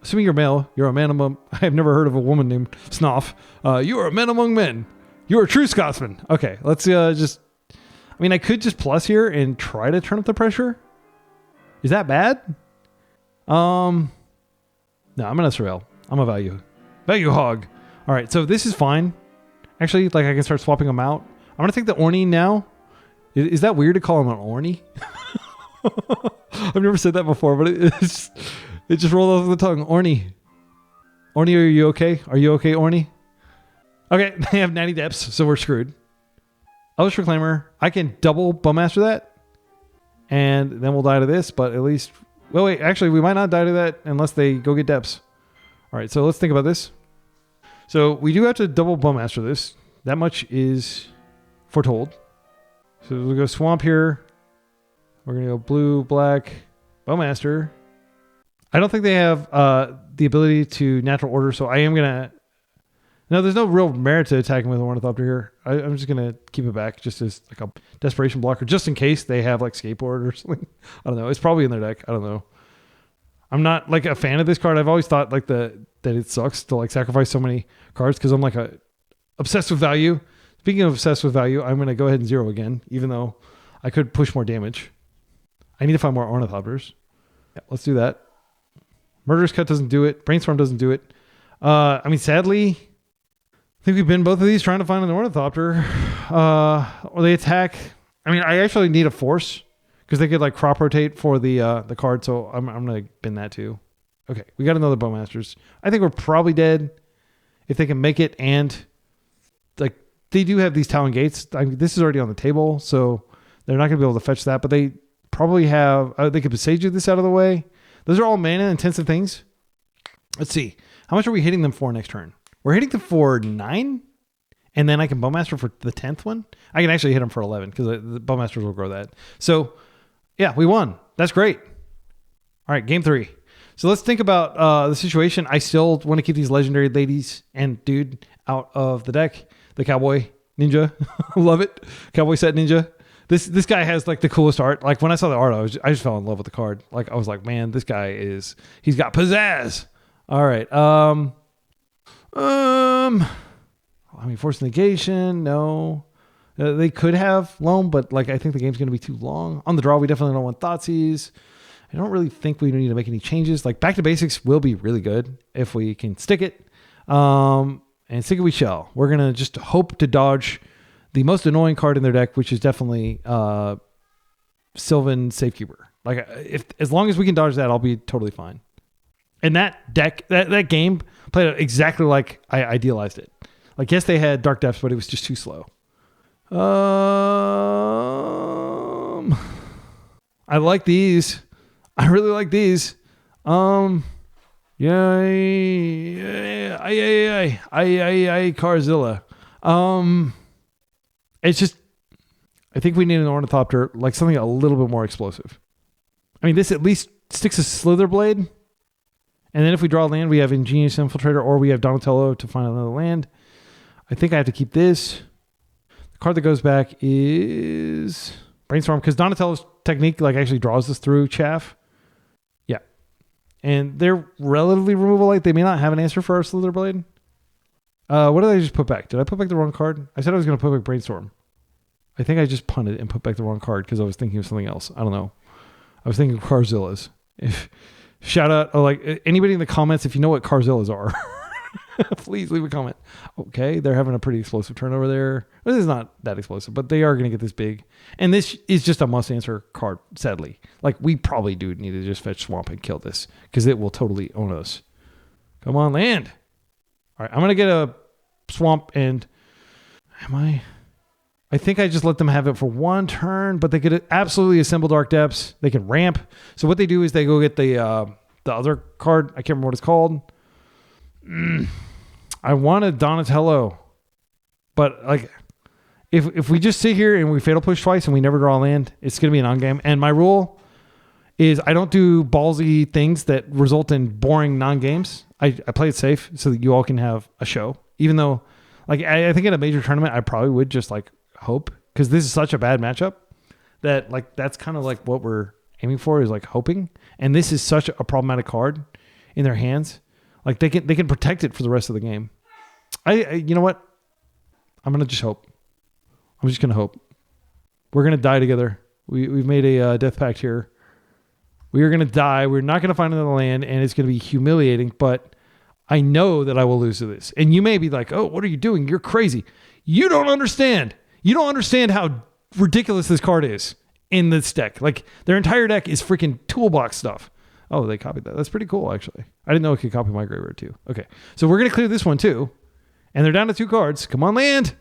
Assuming you're male, you're a man among... I have never heard of a woman named Snoff. You are a man among men. You are a true Scotsman. Okay, let's just... I mean, I could just plus here and try to turn up the pressure. Is that bad? No, I'm gonna surveil. I'm a value hog. All right, so this is fine. Actually, like I can start swapping them out. I'm gonna take the Orny now. Is that weird to call him an Orny? I've never said that before, but it just rolled off the tongue. Orny. Orny, are you okay? Are you okay, Orny? Okay, they have 90 depths, so we're screwed. Elvish Reclaimer. I can double Bowmaster that, and then we'll die to this, but at least... Well, wait, actually, we might not die to that unless they go get depths. All right, so let's think about this. So we do have to double Bowmaster this. That much is foretold. So we'll go Swamp here. We're going to go blue, black, Bowmaster. I don't think they have the ability to natural order, so I am going to... No, there's no real merit to attacking with a Ornithopter here. I'm just going to keep it back just as like a desperation blocker, just in case they have like Skateboard or something. I don't know. It's probably in their deck. I don't know. I'm not like a fan of this card. I've always thought like that it sucks to like sacrifice so many cards because I'm like obsessed with value. Speaking of obsessed with value, I'm going to go ahead and zero again, even though I could push more damage. I need to find more Ornithopters. Yeah, let's do that. Murderous Cut doesn't do it. Brainstorm doesn't do it. I mean, sadly... I think we've been both of these trying to find an Ornithopter. Or they attack. I mean, I actually need a Force because they could like crop rotate for the card. So I'm going to bin that too. Okay, we got another Bowmasters. I think we're probably dead if they can make it. And like they do have these Talon Gates. I mean, this is already on the table, so they're not going to be able to fetch that. But they probably have. They could Besage this out of the way. Those are all mana intensive things. Let's see. How much are we hitting them for next turn? We're hitting them for 9, and then I can Bowmaster for the 10th one. I can actually hit them for 11 because the Bowmasters will grow that. So, yeah, we won. That's great. All right, game 3. So let's think about the situation. I still want to keep these legendary ladies and dude out of the deck. The Cowboy Ninja. Love it. Cowboy Set Ninja. This guy has like the coolest art. Like when I saw the art, I just fell in love with the card. Like I was like, man, this guy he's got pizzazz. All right. I mean, Force Negation, no. They could have Loam, but like I think the game's going to be too long. On the draw, we definitely don't want Thoughtseize. I don't really think we need to make any changes. Like Back to Basics will be really good if we can stick it. And stick it we shall. We're going to just hope to dodge the most annoying card in their deck, which is definitely Sylvan Safekeeper. Like as long as we can dodge that, I'll be totally fine. And that deck, that game played out exactly like I idealized it. Like, yes, they had Dark Depths, but it was just too slow. I like these. I really like these. Carzilla. It's just, I think we need an Ornithopter, like something a little bit more explosive. I mean, this at least sticks a Slitherblade. And then if we draw land, we have Ingenious Infiltrator or we have Donatello to find another land. I think I have to keep this. The card that goes back is Brainstorm because Donatello's technique like actually draws us through chaff. Yeah. And they're relatively removal light. They may not have an answer for our Slitherblade. What did I just put back? Did I put back the wrong card? I said I was going to put back Brainstorm. I think I just punted and put back the wrong card because I was thinking of something else. I don't know. I was thinking of Carzillas. Shout out, like anybody in the comments, if you know what Carzillas are, please leave a comment. Okay, they're having a pretty explosive turnover there. This is not that explosive, but they are going to get this big. And this is just a must-answer card, sadly. Like, we probably do need to just fetch Swamp and kill this because it will totally own us. Come on, land. All right, I'm going to get a Swamp and... I think I just let them have it for one turn, but they could absolutely assemble Dark Depths. They can ramp. So what they do is they go get the other card. I can't remember what it's called. I wanted Donatello, but like if we just sit here and we Fatal Push twice and we never draw land, it's going to be an on-game. And my rule is I don't do ballsy things that result in boring non-games. I play it safe so that you all can have a show. Even though, like I think in a major tournament, I probably would just like hope because this is such a bad matchup that like that's kind of like what we're aiming for is like hoping. And this is such a problematic card in their hands. Like they can protect it for the rest of the game. I you know what? I'm gonna just hope. I'm just gonna hope. We're gonna die together. We've made a death pact here. We are going to die. We're not going to find another land, and it's going to be humiliating, but I know that I will lose to this. And you may be like, oh, what are you doing? You're crazy. You don't understand. You don't understand how ridiculous this card is in this deck. Like, their entire deck is freaking toolbox stuff. Oh, they copied that. That's pretty cool, actually. I didn't know it could copy my graveyard, too. Okay, so we're going to clear this one, too. And they're down to 2 cards. Come on, land.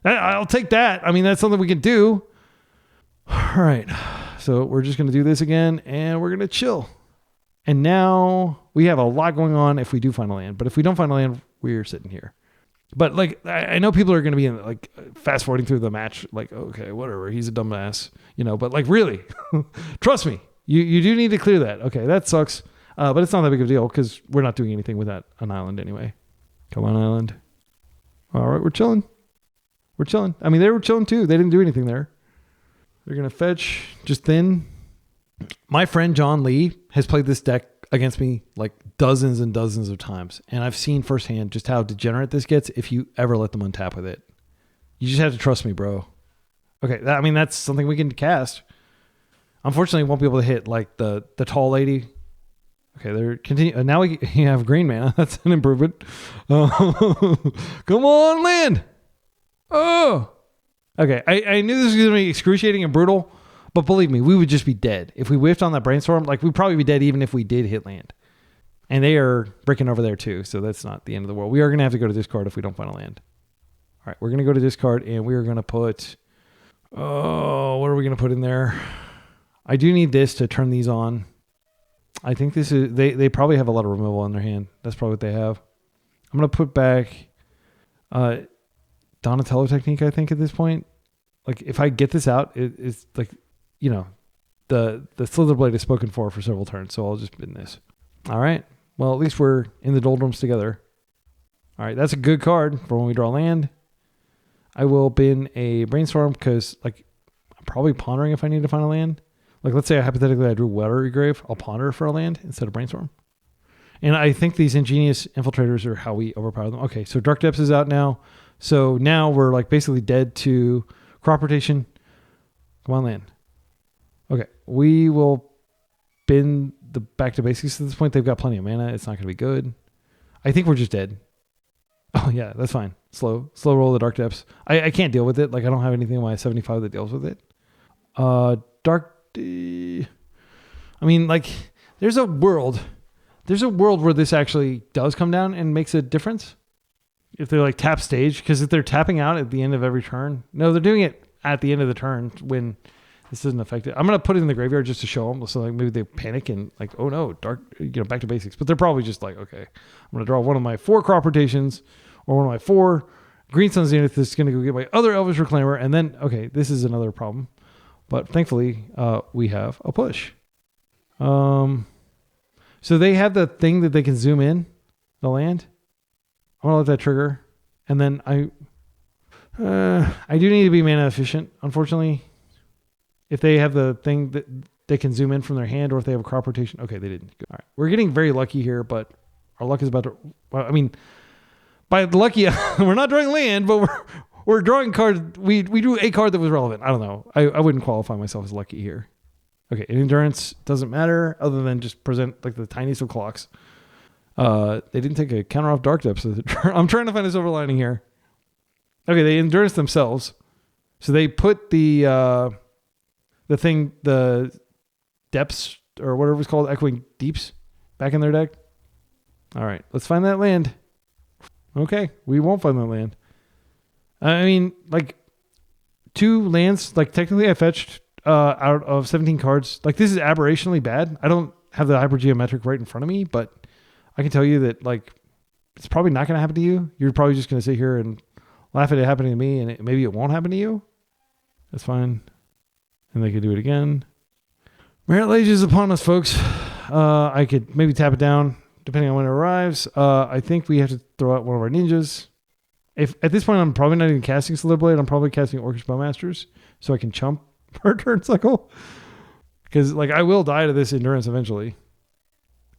I'll take that. I mean, that's something we can do. All right. So we're just going to do this again, and we're going to chill. And now we have a lot going on if we do find a land. But if we don't find a land, we're sitting here. But like, I know people are going to be in, like, fast forwarding through the match. Like, okay, whatever. He's a dumbass, you know. But like, really, trust me, you do need to clear that. Okay, that sucks. But it's not that big of a deal because we're not doing anything with that on island anyway. Come on, island. All right, we're chilling. We're chilling. I mean, they were chilling too. They didn't do anything there. They're going to fetch just thin. My friend John Lee has played this deck against me like dozens and dozens of times. And I've seen firsthand just how degenerate this gets if you ever let them untap with it. You just have to trust me, bro. Okay, I mean, that's something we can cast. Unfortunately, won't be able to hit like the tall lady. Okay, they're continue. Now we have green mana. That's an improvement. Come on, land. Oh. Okay, I knew this was going to be excruciating and brutal, but believe me, we would just be dead. If we whiffed on that brainstorm, like we'd probably be dead even if we did hit land. And they are breaking over there too, so that's not the end of the world. We are going to have to go to discard if we don't find a land. All right, we're going to go to discard, and we are going to put... Oh, what are we going to put in there? I do need this to turn these on. I think this is... They probably have a lot of removal in their hand. That's probably what they have. I'm going to put back... Donatello technique, I think, at this point. Like, if I get this out, it's like, you know, the Slitherblade is spoken for several turns, so I'll just bin this. All right. Well, at least we're in the doldrums together. All right, that's a good card for when we draw land. I will bin a Brainstorm because, like, I'm probably pondering if I need to find a land. Like, let's say hypothetically I drew Watery Grave. I'll ponder for a land instead of Brainstorm. And I think these Ingenious Infiltrators are how we overpower them. Okay, so Dark Depths is out now. So now we're like basically dead to crop rotation. Come on, land. Okay, we will bin the back to basics at this point. They've got plenty of mana. It's not going to be good. I think we're just dead. Oh yeah, that's fine. Slow roll the Dark Depths. I can't deal with it. Like I don't have anything in my 75 that deals with it. I mean, like there's a world where this actually does come down and makes a difference. If they're like tap stage, because if they're tapping out at the end of every turn, no, they're doing it at the end of the turn when this doesn't affect it. I'm going to put it in the graveyard just to show them. So like maybe they panic and like, oh no, dark, back to basics. But they're probably just like, okay, I'm going to draw one of my 4 crop rotations or one of my 4 Green Sun Zenith. This is going to go get my other Elvish Reclaimer. And then, okay, this is another problem. But thankfully, we have a push. So they have the thing that they can zoom in, the land. I'm going to let that trigger. And then I do need to be mana efficient, unfortunately. If they have the thing that they can zoom in from their hand or if they have a crop rotation. Okay, they didn't. All right. We're getting very lucky here, but our luck is about to... Well, I mean, by lucky, we're not drawing land, but we're drawing cards. We drew a card that was relevant. I don't know. I wouldn't qualify myself as lucky here. Okay, endurance doesn't matter other than just present like the tiniest of clocks. They didn't take a counter off Dark Depths. I'm trying to find a silver lining here. Okay, they endurance themselves. So they put the depths or whatever it's called, echoing deeps, back in their deck. All right, let's find that land. Okay, we won't find that land. I mean, like 2 lands, like technically I fetched out of 17 cards. Like this is aberrationally bad. I don't have the hypergeometric right in front of me, but I can tell you that like it's probably not going to happen to you. You're probably just going to sit here and laugh at it happening to me, and maybe it won't happen to you. That's fine. And they could do it again. Merit Lage is upon us, folks. I could maybe tap it down depending on when it arrives. I think we have to throw out one of our ninjas. If at this point I'm probably not even casting Slitherblade, I'm probably casting Orcish Bowmasters so I can chump per turn cycle. Because like I will die to this endurance eventually.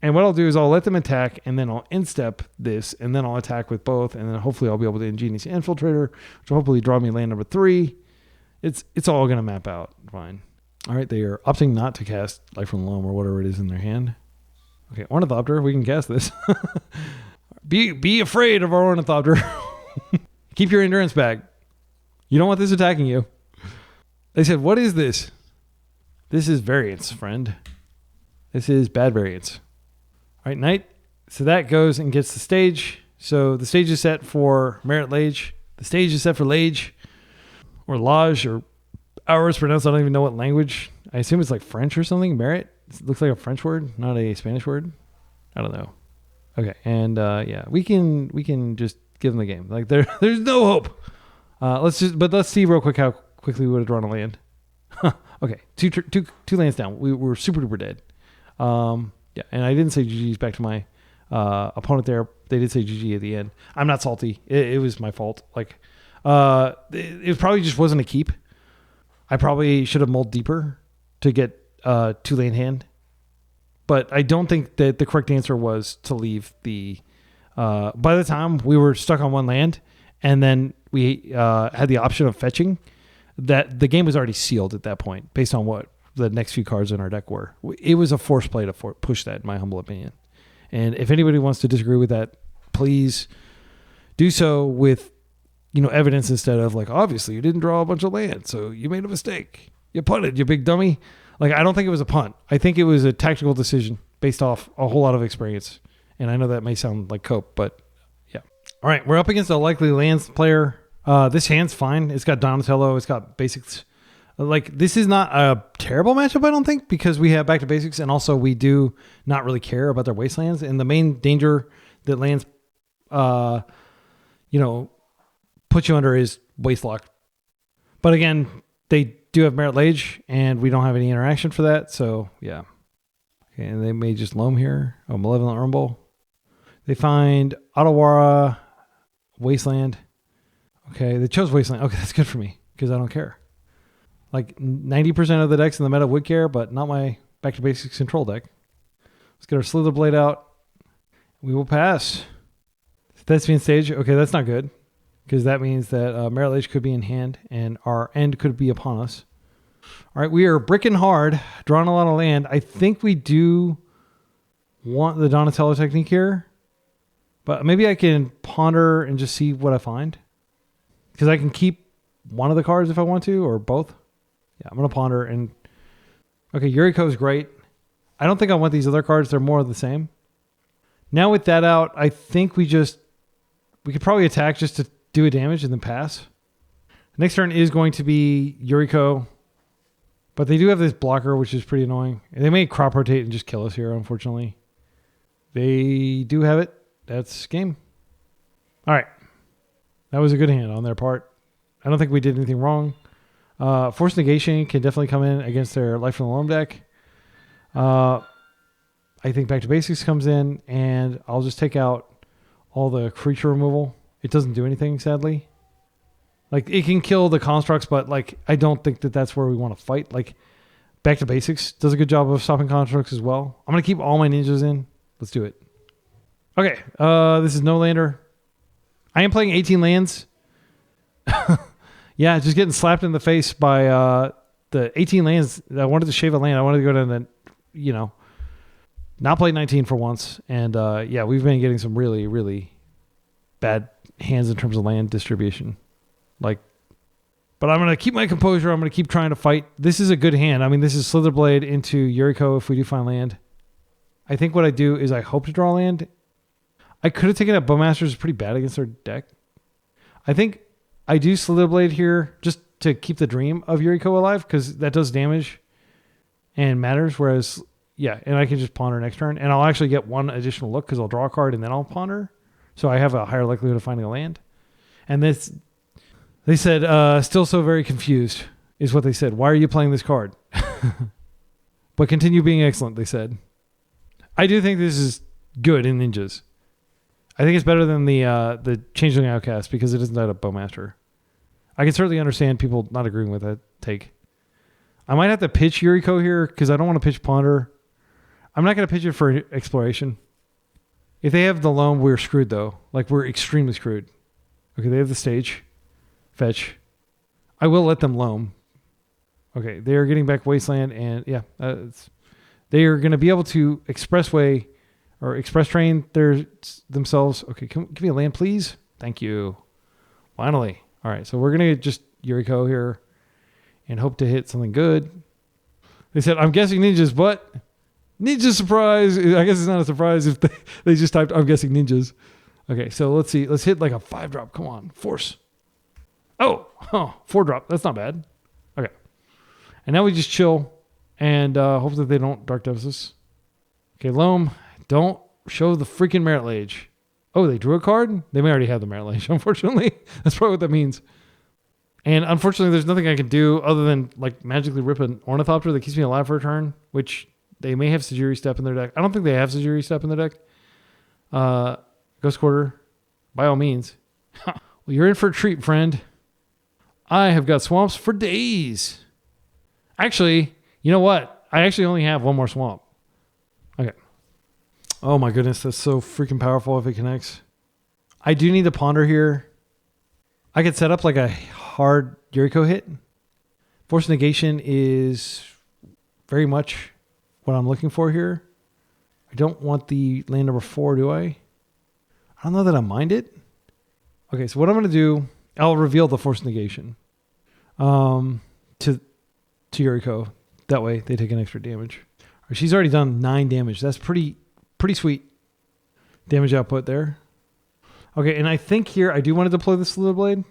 And what I'll do is I'll let them attack, and then I'll instep this, and then I'll attack with both, and then hopefully I'll be able to Ingenious Infiltrator, which will hopefully draw me land number 3. It's all going to map out fine. All right, they are opting not to cast Life from the Loam or whatever it is in their hand. Okay, Ornithopter, we can cast this. Be afraid of our Ornithopter. Keep your endurance back. You don't want this attacking you. They said, what is this? This is variance, friend. This is bad variance. All right, Knight. So that goes and gets the stage. So the stage is set for Merit Lage. The stage is set for Lage or Lage or hours pronounced. I don't even know what language. I assume it's like French or something. Merit. It looks like a French word, not a Spanish word. I don't know. Okay, and yeah, we can just give them the game. Like there's no hope. Let's see real quick how quickly we would have drawn a land. Okay, two lands down. We were super duper dead. Yeah, and I didn't say GG's back to my opponent there. They did say GG at the end. I'm not salty. It was my fault. Like, it probably just wasn't a keep. I probably should have mulled deeper to get 2-lane hand. But I don't think that the correct answer was to leave the... by the time we were stuck on one land, and then we had the option of fetching, that the game was already sealed at that point, based on what the next few cards in our deck were. It was a force play to push that, in my humble opinion. And if anybody wants to disagree with that, please do so with evidence instead of like, obviously you didn't draw a bunch of land, so you made a mistake. You punted, you big dummy. Like, I don't think it was a punt. I think it was a tactical decision based off a whole lot of experience. And I know that may sound like cope, but yeah. All right, we're up against a likely lands player. This hand's fine. It's got Donatello. It's got basics. Like, this is not a terrible matchup, I don't think, because we have back to basics, and also we do not really care about their wastelands. And the main danger that lands, put you under is wastelock. But again, they do have Merit Lage, and we don't have any interaction for that. So yeah. Okay, and they may just loam here. Oh, Malevolent Rumble. They find Otawara, Wasteland. Okay, they chose Wasteland. Okay, that's good for me because I don't care. Like 90% of the decks in the meta would care, but not my back to basics control deck. Let's get our Slitherblade out. We will pass. Thespian Stage. Okay, that's not good because that means that Merit Lage could be in hand and our end could be upon us. All right, we are bricking hard, drawing a lot of land. I think we do want the Donatello technique here, but maybe I can ponder and just see what I find because I can keep one of the cards if I want to, or both. Yeah, I'm going to ponder. And okay, Yuriko is great. I don't think I want these other cards. They're more of the same. Now with that out, I think we could probably attack just to do a damage and then pass. Next turn is going to be Yuriko, but they do have this blocker, which is pretty annoying. And they may crop rotate and just kill us here, unfortunately. They do have it. That's game. All right. That was a good hand on their part. I don't think we did anything wrong. Force Negation can definitely come in against their Life from the Loam deck. I think Back to Basics comes in, and I'll just take out all the creature removal. It doesn't do anything, sadly. Like, it can kill the constructs, but like I don't think that that's where we want to fight. Like, Back to Basics does a good job of stopping constructs as well. I'm going to keep all my ninjas in. Let's do it. Okay, this is no lander. I am playing 18 lands. Yeah, just getting slapped in the face by the 18 lands. I wanted to shave a land. I wanted to go down the, not play 19 for once. And yeah, we've been getting some really, really bad hands in terms of land distribution. Like, but I'm going to keep my composure. I'm going to keep trying to fight. This is a good hand. I mean, this is Slitherblade into Yuriko if we do find land. I think what I do is I hope to draw land. I could have taken out Bowmasters. It's pretty bad against their deck. I think I do Slitherblade here just to keep the dream of Yuriko alive because that does damage and matters. Whereas, yeah, and I can just ponder next turn. And I'll actually get one additional look because I'll draw a card and then I'll ponder. So I have a higher likelihood of finding a land. And this, they said, still so very confused is what they said. Why are you playing this card? But continue being excellent, they said. I do think this is good in Ninjas. I think it's better than the Changeling Outcast because it isn't that a Bowmaster. I can certainly understand people not agreeing with that take. I might have to pitch Yuriko here because I don't want to pitch Ponder. I'm not going to pitch it for Exploration. If they have the loam, we're screwed though. Like, we're extremely screwed. Okay, they have the stage. Fetch. I will let them loam. Okay, they are getting back Wasteland, and yeah, they are going to be able to expressway or express train themselves. Okay, give me a land, please. Thank you. Finally. All right, so we're going to just Yuriko here and hope to hit something good. They said, I'm guessing ninjas, but ninja surprise. I guess it's not a surprise if they just typed, I'm guessing ninjas. Okay, so let's see. Let's hit like a 5-drop. Come on, force. Oh, 4-drop. That's not bad. Okay. And now we just chill and hope that they don't Dark Depths us. Okay, Loam, don't show the freaking Merit Lage. Oh, they drew a card? They may already have the Merit Lage, unfortunately. That's probably what that means. And unfortunately, there's nothing I can do other than like magically rip an Ornithopter that keeps me alive for a turn, which they may have Sajiri Step in their deck. I don't think they have Sajiri Step in their deck. Ghost Quarter, by all means. Well, you're in for a treat, friend. I have got swamps for days. Actually, you know what? I actually only have one more swamp. Okay. Oh my goodness, that's so freaking powerful if it connects. I do need to ponder here. I could set up like a hard Yuriko hit. Force negation is very much what I'm looking for here. I don't want the land number 4, do I? I don't know that I mind it. Okay, so what I'm going to do, I'll reveal the force negation to Yuriko. That way they take an extra damage. Right, she's already done 9 damage. That's pretty sweet damage output there. Okay, and I think here I do want to deploy the Stoneblade.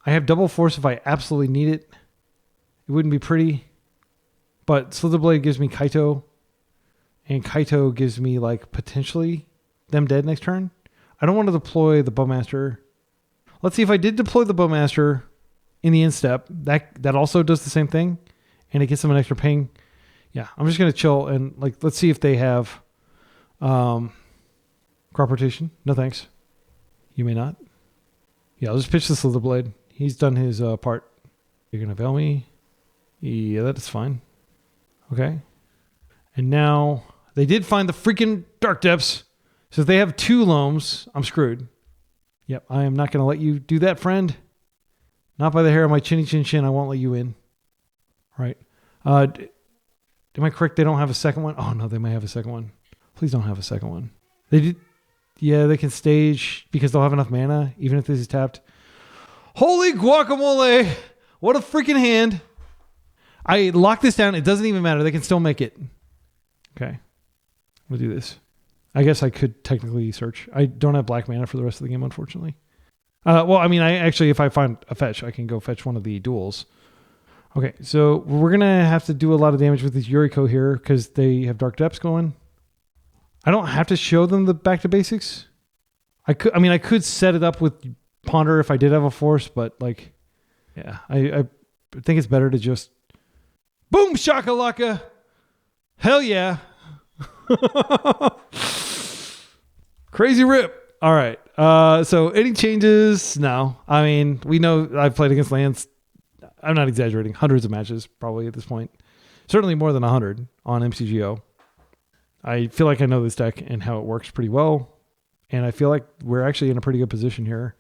I have double force if I absolutely need it. It wouldn't be pretty. But Stoneblade gives me Kaito. And Kaito gives me like potentially them dead next turn. I don't want to deploy the Bowmaster. Let's see if I did deploy the Bowmaster in the instep. That also does the same thing. And it gets them an extra ping. Yeah, I'm just going to chill and like let's see if they have crop rotation. No thanks. You may not. Yeah, I'll just pitch the Stoneblade. He's done his part. You're going to veil me? Yeah, that's fine. Okay. And now they did find the freaking Dark Depths. So if they have 2 Loams, I'm screwed. Yep, I am not going to let you do that, friend. Not by the hair of my chinny chin chin. I won't let you in. Right. Am I correct? They don't have a second one? Oh, no, they may have a second one. Please don't have a second one. They did. Yeah, they can stage because they'll have enough mana, even if this is tapped. Holy guacamole! What a freaking hand. I lock this down. It doesn't even matter. They can still make it. Okay. I'm going to do this. I guess I could technically search. I don't have black mana for the rest of the game, unfortunately. Well, I mean, if I find a fetch, I can go fetch one of the duels. Okay, so we're going to have to do a lot of damage with this Yuriko here because they have Dark Depths going. I don't have to show them the back to basics. I could set it up with Ponder if I did have a force, but like, yeah, I think it's better to just boom shakalaka. Hell yeah. Crazy rip. All right. So any changes? No. I mean, we know I've played against lands. I'm not exaggerating. Hundreds of matches probably at this point. Certainly more than 100 on MTGO. I feel like I know this deck and how it works pretty well. And I feel like we're actually in a pretty good position here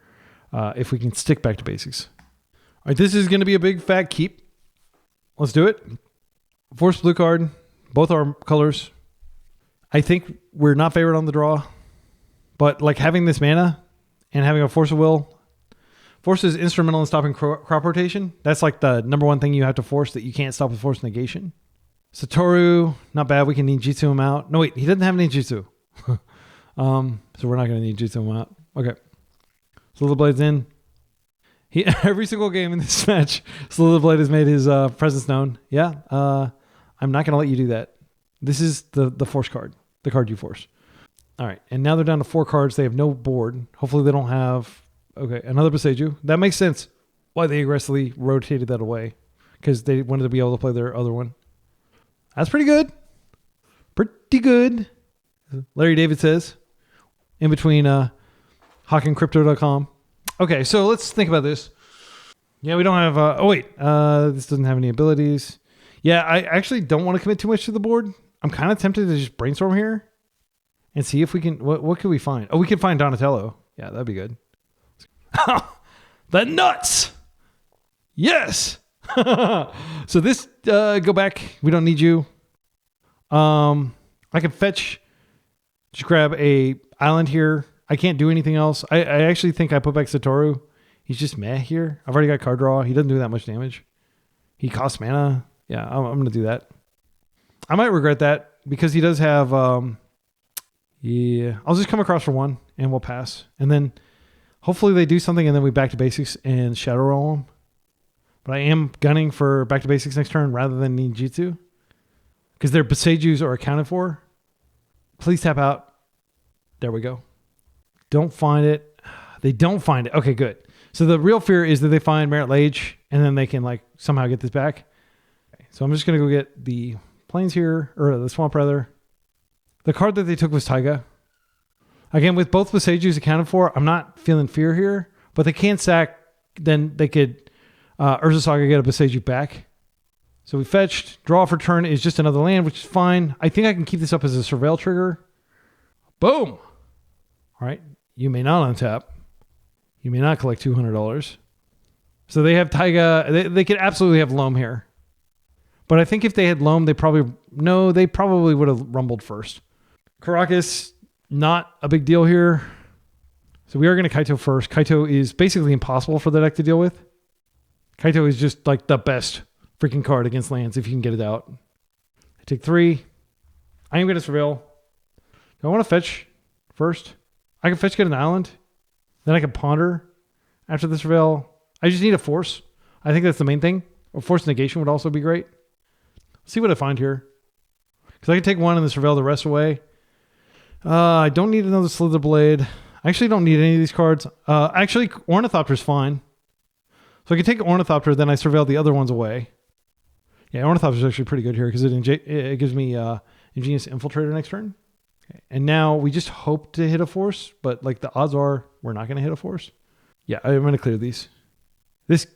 if we can stick back to basics. All right, this is going to be a big fat keep. Let's do it. Force blue card. Both our colors. I think we're not favored on the draw. But like having this mana and having a Force of Will. Force is instrumental in stopping crop rotation. That's like the number one thing you have to force that you can't stop with Force negation. Satoru, not bad. We can ninjutsu him out. No, wait, he doesn't have ninjutsu. So we're not going to ninjutsu him out. Okay. Stoneblade in. Every single game in this match, Stoneblade has made his presence known. Yeah. I'm not going to let you do that. This is the force card. The card you force. All right. And now they're down to 4 cards. They have no board. Hopefully they don't have... Okay, another Boseiju. That makes sense why they aggressively rotated that away. Because they wanted to be able to play their other one. That's pretty good. Pretty good. Larry David says. In between HawkingCrypto.com. Okay, so let's think about this. Yeah, we don't have... this doesn't have any abilities. Yeah, I actually don't want to commit too much to the board. I'm kind of tempted to just brainstorm here. And see if we can... What could we find? Oh, we could find Donatello. Yeah, that'd be good. The nuts! Yes! So this, go back. We don't need you. I can fetch, just grab a island here. I can't do anything else. I actually think I put back Satoru. He's just meh here. I've already got card draw. He doesn't do that much damage. He costs mana. Yeah, I'm going to do that. I might regret that because he does have, yeah, I'll just come across for one and we'll pass. And then hopefully they do something and then we back to basics and shadow roll them. But I am gunning for back to basics next turn rather than ninjutsu because their Boseijus are accounted for. Please tap out. There we go. Don't find it. They don't find it. Okay, good. So the real fear is that they find Merit Lage and then they can like somehow get this back. Okay, so I'm just going to go get the plains here, or the swamp rather. The card that they took was Taiga. Again, with both Boseijus accounted for, I'm not feeling fear here, but they can't sack. Then they could Urza Saga get a Boseiju back. So we fetched. Draw for turn is just another land, which is fine. I think I can keep this up as a surveil trigger. Boom. All right. You may not untap. You may not collect $200. So they have Taiga. They could absolutely have Loam here. But I think if they had Loam, they probably would have rumbled first. Karakas, not a big deal here. So we are going to Kaito first. Kaito is basically impossible for the deck to deal with. Kaito is just like the best freaking card against lands if you can get it out. I take 3. I am going to surveil. Do I want to fetch first? I can fetch, get an island. Then I can ponder after the surveil. I just need a force. I think that's the main thing. A force negation would also be great. Let's see what I find here. Because I can take 1 and the surveil the rest away. I don't need another Slitherblade. I actually don't need any of these cards. Actually, Ornithopter is fine. So I can take Ornithopter, then I surveil the other ones away. Yeah, Ornithopter is actually pretty good here because it gives me Ingenious Infiltrator next turn. Okay. And now we just hope to hit a force, but like the odds are we're not going to hit a force. Yeah, I'm going to clear these. This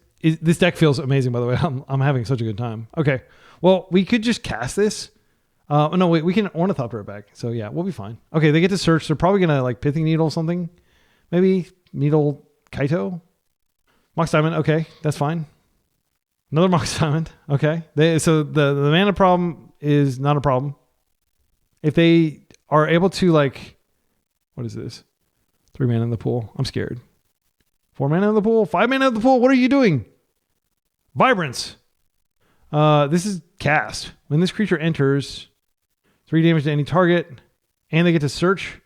deck feels amazing, by the way. I'm having such a good time. Okay, well, we could just cast this. No, wait, we can Ornithopter it back. So yeah, we'll be fine. Okay, they get to search. They're probably going to like Pithing Needle something. Maybe Needle Kaito. Mox Diamond, okay, that's fine. Another Mox Diamond, okay. So the mana problem is not a problem. If they are able to like, what is this? 3 mana in the pool. I'm scared. 4 mana in the pool. 5 mana in the pool. What are you doing? Vibrance. This is cast. When this creature enters, 3 damage to any target, and they get to search.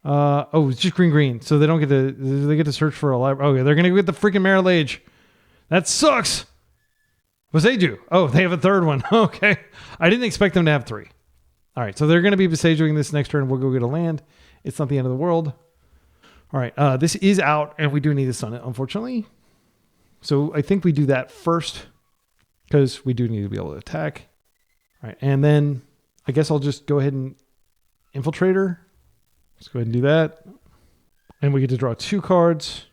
Oh, it's just green. So they don't get to. They get to search for a library. Okay, they're gonna get the freaking Merit Lage. That sucks. Boseiju. Oh, they have a third one. Okay, I didn't expect them to have 3. All right, so they're gonna be Boseijuing this next turn. We'll go get a land. It's not the end of the world. All right, this is out, and we do need to stun it, unfortunately. So I think we do that first because we do need to be able to attack. All right, and then I guess I'll just go ahead and Infiltrator. Let's go ahead and do that. And we get to draw 2 cards.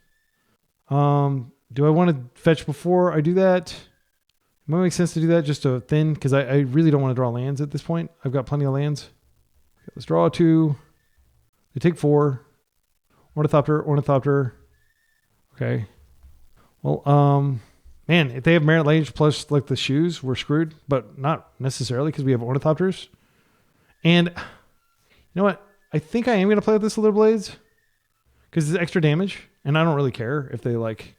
Do I want to fetch before I do that? It might make sense to do that just to thin, because I really don't want to draw lands at this point. I've got plenty of lands. Okay, let's draw 2. They take 4. Ornithopter. Okay. Well, man, if they have Merit Lage plus like the shoes, we're screwed, but not necessarily because we have Ornithopters. And you know what? I think I am going to play with the Slither Blades because it's extra damage, and I don't really care if they like.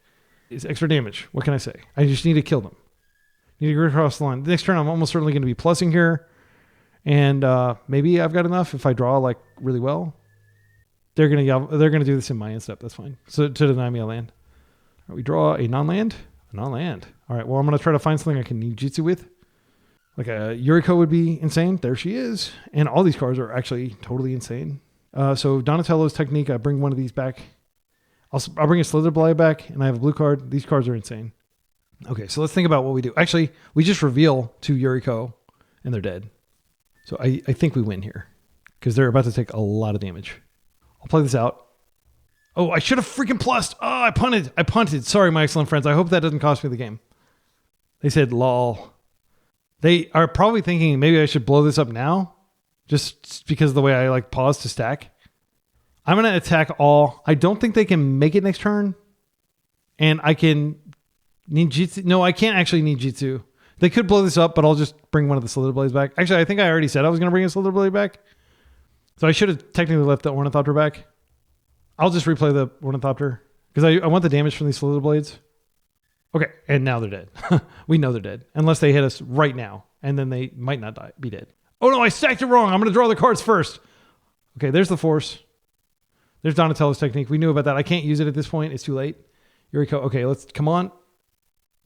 It's extra damage. What can I say? I just need to kill them. Need to go across the line. The next turn, I'm almost certainly going to be plussing here, and maybe I've got enough if I draw like really well. They're gonna do this in my end step. That's fine. So to deny me a land, all right, we draw a non-land. All right. Well, I'm gonna try to find something I can ninjutsu with. Like a Yuriko would be insane. There she is. And all these cards are actually totally insane. So Donatello's Technique, I bring one of these back. I'll bring a Slitherblade back, and I have a blue card. These cards are insane. Okay, so let's think about what we do. Actually, we just reveal 2 Yuriko, and they're dead. So I think we win here, because they're about to take a lot of damage. I'll play this out. Oh, I should have freaking plussed. Oh, I punted. Sorry, my excellent friends. I hope that doesn't cost me the game. They said, lol. They are probably thinking maybe I should blow this up now just because of the way I like pause to stack. I'm going to attack all. I don't think they can make it next turn. And I can Ninjutsu. No, I can't actually ninjutsu. They could blow this up, but I'll just bring one of the Slither Blades back. Actually, I think I already said I was going to bring a Slither Blade back. So I should have technically left the Ornithopter back. I'll just replay the Ornithopter because I want the damage from these Slither Blades. Okay, and now they're dead. We know they're dead. Unless they hit us right now, and then they might not be dead. Oh no, I stacked it wrong. I'm going to draw the cards first. Okay, there's the Force. There's Donatello's technique. We knew about that. I can't use it at this point. It's too late. Yuriko. Okay, let's come on.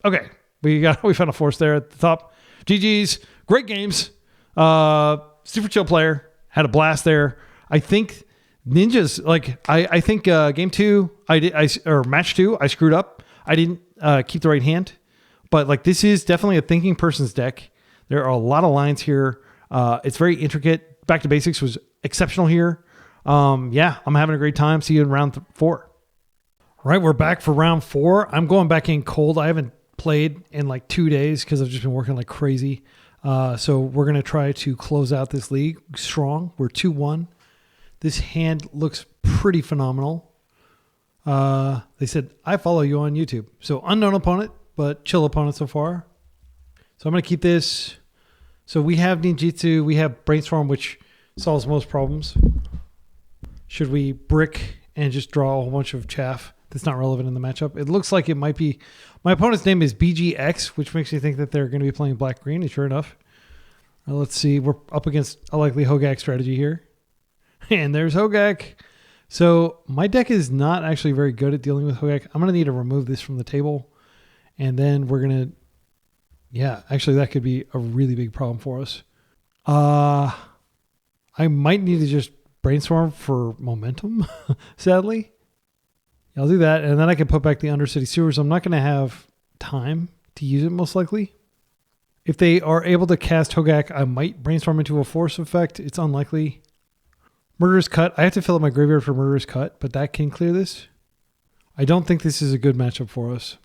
Okay, we found a Force there at the top. GG's. Great games. Super chill player. Had a blast there. I think Ninjas, like I think game 2 or match 2, I screwed up. I didn't keep the right hand. But like this is definitely a thinking person's deck. There are a lot of lines here. It's very intricate. Back to Basics was exceptional here. Yeah, I'm having a great time. See you in round 4. All right, we're back for round 4. I'm going back in cold. I haven't played in like 2 days because I've just been working like crazy. So we're going to try to close out this league strong. We're 2-1. This hand looks pretty phenomenal. They said, I follow you on YouTube. So unknown opponent, but chill opponent so far. So I'm going to keep this. So we have ninjutsu. We have brainstorm, which solves most problems. Should we brick and just draw a whole bunch of chaff that's not relevant in the matchup? It looks like it might be. My opponent's name is BGX, which makes me think that they're going to be playing black-green, and sure enough. Let's see. We're up against a likely Hogaak strategy here. And there's Hogaak. So my deck is not actually very good at dealing with Hogaak. I'm going to need to remove this from the table. And then we're going to... Yeah, actually that could be a really big problem for us. I might need to just brainstorm for momentum, sadly. I'll do that, and then I can put back the Undercity Sewers. I'm not going to have time to use it, most likely. If they are able to cast Hogaak, I might brainstorm into a Force effect. It's unlikely. Murderous Cut. I have to fill up my graveyard for Murderous Cut, but that can clear this. I don't think this is a good matchup for us.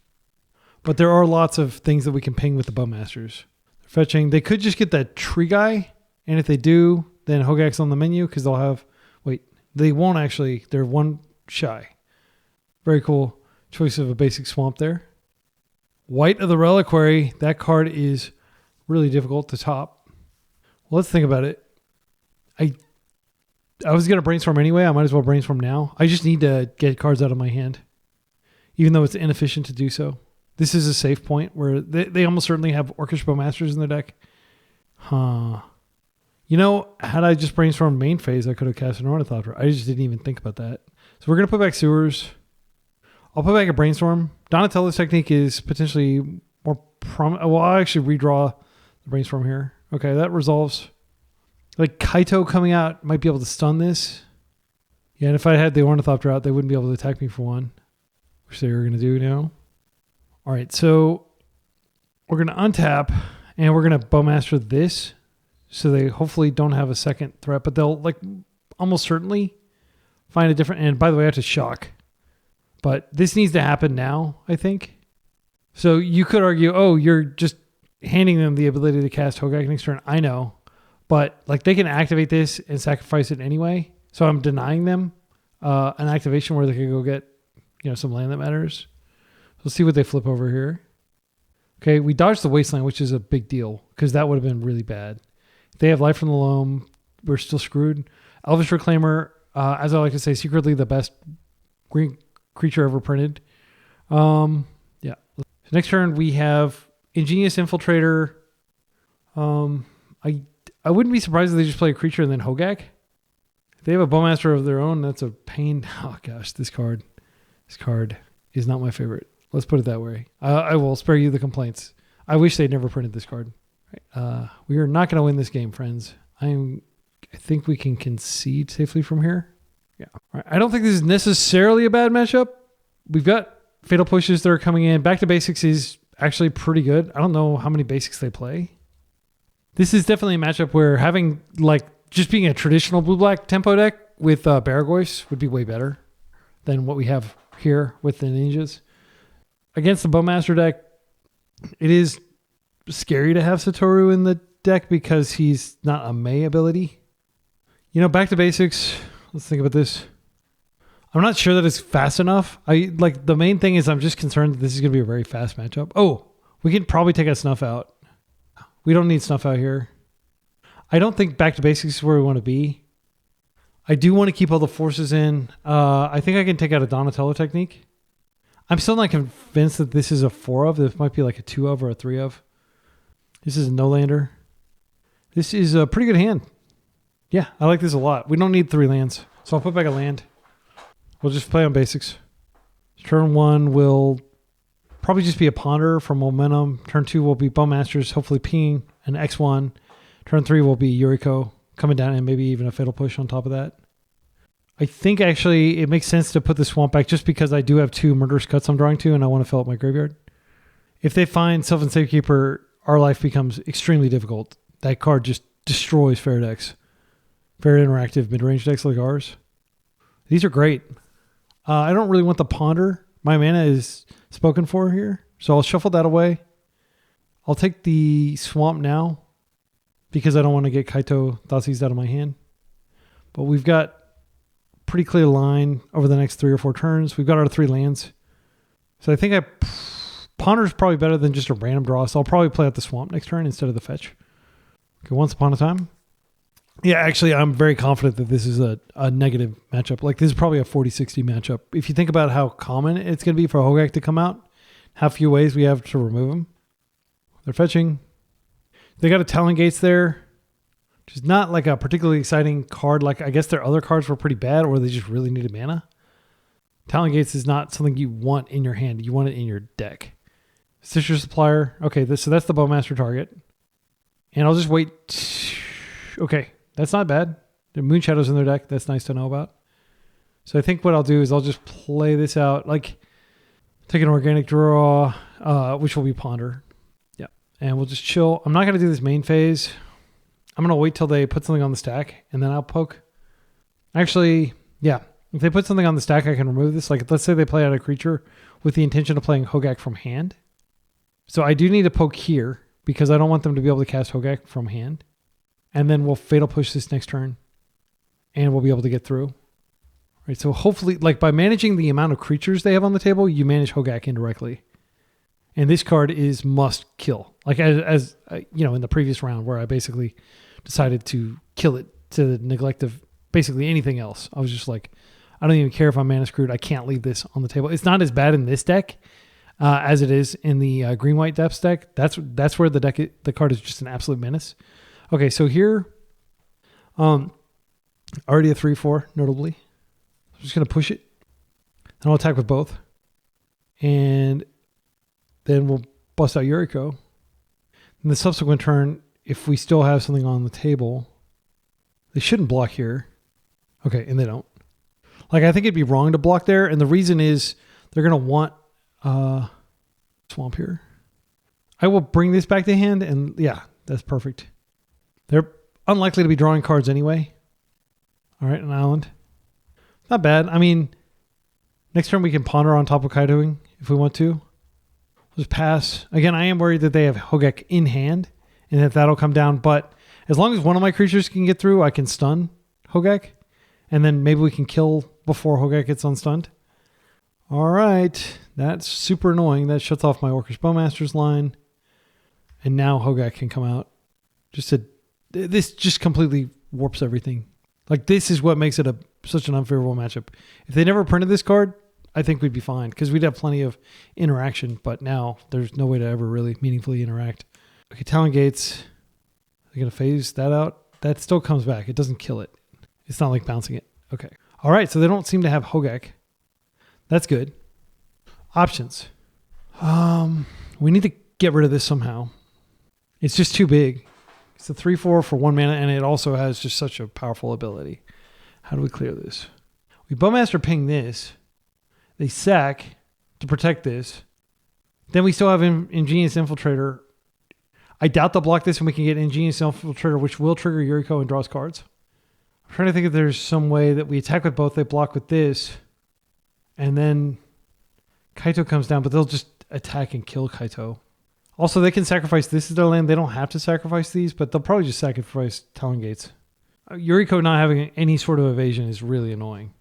But there are lots of things that we can ping with the Bowmasters. They're fetching. They could just get that Tree Guy, and if they do, then Hogaak's on the menu because they'll have... Wait, they won't actually. They're one shy. Very cool choice of a basic swamp there. White of the Reliquary. That card is really difficult to top. Well, let's think about it. I was going to brainstorm anyway. I might as well brainstorm now. I just need to get cards out of my hand, even though it's inefficient to do so. This is a safe point where they almost certainly have Orcish Bowmasters in their deck. Huh. You know, had I just brainstormed main phase, I could have cast an Ornithopter. I just didn't even think about that. So we're going to put back Sewers. I'll put back a Brainstorm. Donatello's technique is potentially more Well, I'll actually redraw the Brainstorm here. Okay, that resolves. Like Kaito coming out might be able to stun this. Yeah, and if I had the Ornithopter out, they wouldn't be able to attack me for one, which they were going to do now. All right, so we're going to untap, and we're going to Bowmaster this, so they hopefully don't have a second threat, but they'll like almost certainly find a different... And by the way, I have to shock. But this needs to happen now, I think. So you could argue, oh, you're just handing them the ability to cast Hogaak next turn. I know. But like they can activate this and sacrifice it anyway. So I'm denying them an activation where they can go get, some land that matters. Let's see what they flip over here. Okay, we dodged the Wasteland, which is a big deal because that would have been really bad. If they have Life from the Loam, we're still screwed. Elvish Reclaimer, as I like to say, secretly the best green creature ever printed. Yeah. So next turn we have Ingenious Infiltrator. I wouldn't be surprised if they just play a creature and then Hogaak. If they have a Bowmaster of their own, that's a pain. Oh gosh, this card is not my favorite. Let's put it that way. I will spare you the complaints. I wish they'd never printed this card. We are not going to win this game, friends. I think we can concede safely from here. Yeah. All right. I don't think this is necessarily a bad matchup. We've got Fatal Pushes that are coming in. Back to Basics is actually pretty good. I don't know how many basics they play. This is definitely a matchup where having just being a traditional blue-black tempo deck with Barrowgoyfs would be way better than what we have here with the ninjas. Against the Bowmaster deck, it is scary to have Satoru in the deck because he's not a May ability. Back to Basics. Let's think about this. I'm not sure that it's fast enough. The main thing is I'm just concerned that this is going to be a very fast matchup. Oh, we can probably take a Snuff out. We don't need Snuff out here. I don't think back to basics is where we want to be. I do want to keep all the forces in. I think I can take out a Donatello technique. I'm still not convinced that this is a 4 of. This might be like a 2 of or a 3 of. This is a no-lander. This is a pretty good hand. Yeah, I like this a lot. We don't need 3 lands. So I'll put back a land. We'll just play on basics. Turn 1 will probably just be a Ponder for momentum. Turn 2 will be Bowmasters, hopefully pinging an X1. Turn 3 will be Yuriko coming down and maybe even a Fatal Push on top of that. I think actually it makes sense to put the Swamp back just because I do have 2 Murderous Cuts I'm drawing to and I want to fill up my graveyard. If they find Sylvan Safekeeper, our life becomes extremely difficult. That card just destroys fair decks. Very interactive mid-range decks like ours. These are great. I don't really want the Ponder. My mana is spoken for here. So I'll shuffle that away. I'll take the Swamp now because I don't want to get Kaito Thoughtseized out of my hand. But we've got pretty clear line over the next 3 or 4 turns. We've got our 3 lands. So I think Ponder's probably better than just a random draw. So I'll probably play out the Swamp next turn instead of the fetch. Okay, Once Upon a Time. Yeah, actually, I'm very confident that this is a negative matchup. Like, this is probably a 40-60 matchup. If you think about how common it's going to be for Hogaak to come out, how few ways we have to remove him. They're fetching. They got a Talon Gates there, which is not like a particularly exciting card. Like, I guess their other cards were pretty bad, or they just really needed mana. Talon Gates is not something you want in your hand. You want it in your deck. Stitcher Supplier. Okay, so that's the Bowmaster target. And I'll just wait. Okay, that's not bad. The Moon Shadow's in their deck. That's nice to know about. So I think what I'll do is I'll just play this out. Like, take an organic draw, which will be Ponder. Yeah, and we'll just chill. I'm not going to do this main phase. I'm going to wait till they put something on the stack, and then I'll poke. Actually, yeah. If they put something on the stack, I can remove this. Like, let's say they play out a creature with the intention of playing Hogaak from hand. So I do need to poke here because I don't want them to be able to cast Hogaak from hand. And then we'll Fatal Push this next turn, and we'll be able to get through. Right. So hopefully, like, by managing the amount of creatures they have on the table, you manage Hogaak indirectly. And this card is must kill. Like, as in the previous round where I basically decided to kill it to the neglect of basically anything else. I was just like, I don't even care if I'm mana screwed. I can't leave this on the table. It's not as bad in this deck as it is in the green-white depths deck. That's where the card is just an absolute menace. Okay, so here, already a 3/4, notably. I'm just going to push it. And I'll attack with both. And then we'll bust out Yuriko. In the subsequent turn, if we still have something on the table, they shouldn't block here. Okay, and they don't. Like, I think it'd be wrong to block there. And the reason is they're going to want Swamp here. I will bring this back to hand. And yeah, that's perfect. They're unlikely to be drawing cards anyway. All right, an island. Not bad. I mean, next turn we can Ponder on top of Kaidoing if we want to. We'll just pass. Again, I am worried that they have Hogaak in hand and that that'll come down. But as long as one of my creatures can get through, I can stun Hogaak. And then maybe we can kill before Hogaak gets unstunned. All right. That's super annoying. That shuts off my Orcish Bowmasters line. And now Hogaak can come out. This just completely warps everything. Like, this is what makes it such an unfavorable matchup. If they never printed this card, I think we'd be fine because we'd have plenty of interaction. But now there's no way to ever really meaningfully interact. Okay, Talon Gates. They're going to phase that out. That still comes back. It doesn't kill it. It's not like bouncing it. Okay. All right, so they don't seem to have Hogaak. That's good. Options. We need to get rid of this somehow. It's just too big. It's a 3/4 for 1 mana, and it also has just such a powerful ability. How do we clear this? We Bowmaster ping this. They sack to protect this. Then we still have Ingenious Infiltrator. I doubt they'll block this, and we can get Ingenious Infiltrator, which will trigger Yuriko and draws cards. I'm trying to think if there's some way that we attack with both, they block with this, and then Kaito comes down, but they'll just attack and kill Kaito. Also, they can sacrifice this as their land. They don't have to sacrifice these, but they'll probably just sacrifice Talon Gates. Yuriko not having any sort of evasion is really annoying.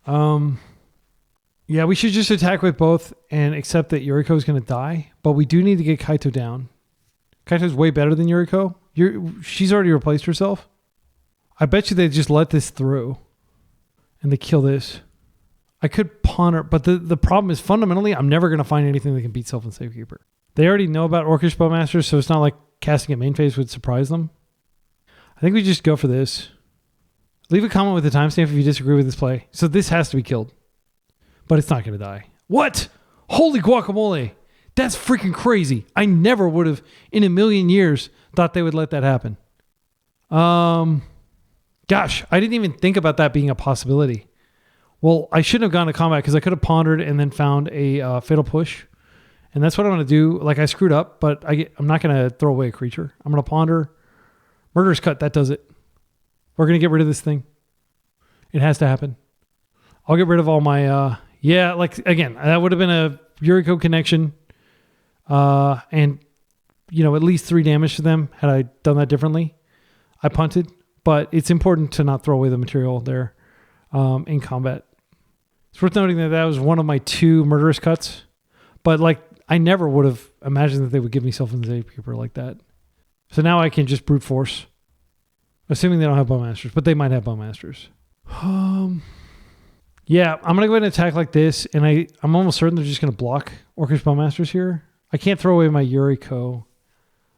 Yeah, we should just attack with both and accept that Yuriko is going to die. But we do need to get Kaito down. Kaito's way better than Yuriko. She's already replaced herself. I bet you they just let this through. And they kill this. I could pawn her. But the problem is fundamentally, I'm never going to find anything that can beat Sylvan Safekeeper. They already know about Orcish Bowmasters, so it's not like casting at main phase would surprise them. I think we just go for this. Leave a comment with the timestamp if you disagree with this play. So this has to be killed. But it's not going to die. What? Holy guacamole. That's freaking crazy. I never would have, in a million years, thought they would let that happen. Gosh, I didn't even think about that being a possibility. Well, I shouldn't have gone to combat because I could have pondered and then found a fatal push. And that's what I'm going to do. Like, I screwed up, but I'm not going to throw away a creature. I'm going to ponder. Murderous Cut, that does it. We're going to get rid of this thing. It has to happen. I'll get rid of all my... yeah, like, again, that would have been a Yuriko connection. And, at least 3 damage to them had I done that differently. I punted. But it's important to not throw away the material there in combat. It's worth noting that was one of my 2 Murderous Cuts. But, like, I never would have imagined that they would give me Sylvan Safekeeper like that. So now I can just brute force. Assuming they don't have Bowmasters. But they might have Bowmasters. Yeah, I'm going to go ahead and attack like this. And I'm almost certain they're just going to block Orcish Bowmasters here. I can't throw away my Yuriko.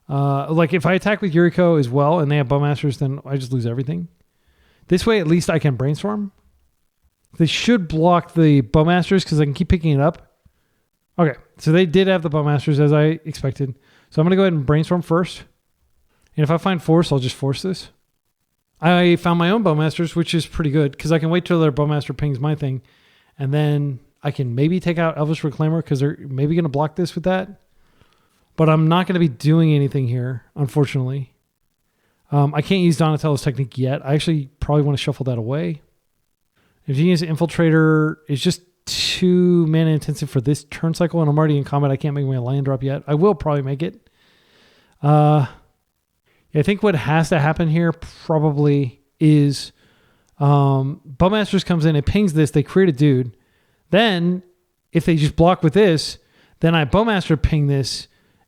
Like, if I attack with Yuriko as well and they have Bowmasters, then I just lose everything. This way, at least I can brainstorm. They should block the Bowmasters because I can keep picking it up. Okay, so they did have the Bowmasters as I expected. So I'm going to go ahead and brainstorm first. And if I find force, I'll just force this. I found my own Bowmasters, which is pretty good because I can wait till their Bowmaster pings my thing. And then I can maybe take out Elvish Reclaimer because they're maybe going to block this with that. But I'm not going to be doing anything here, unfortunately. I can't use Donatello's technique yet. I actually probably want to shuffle that away. Ingenious Infiltrator is just 2 mana intensive for this turn cycle, and I'm already in combat. I can't make my land drop yet. I will probably make it. I think what has to happen here probably is Bowmasters comes in, it pings this, they create a dude. Then, if they just block with this, then I Bowmaster ping this.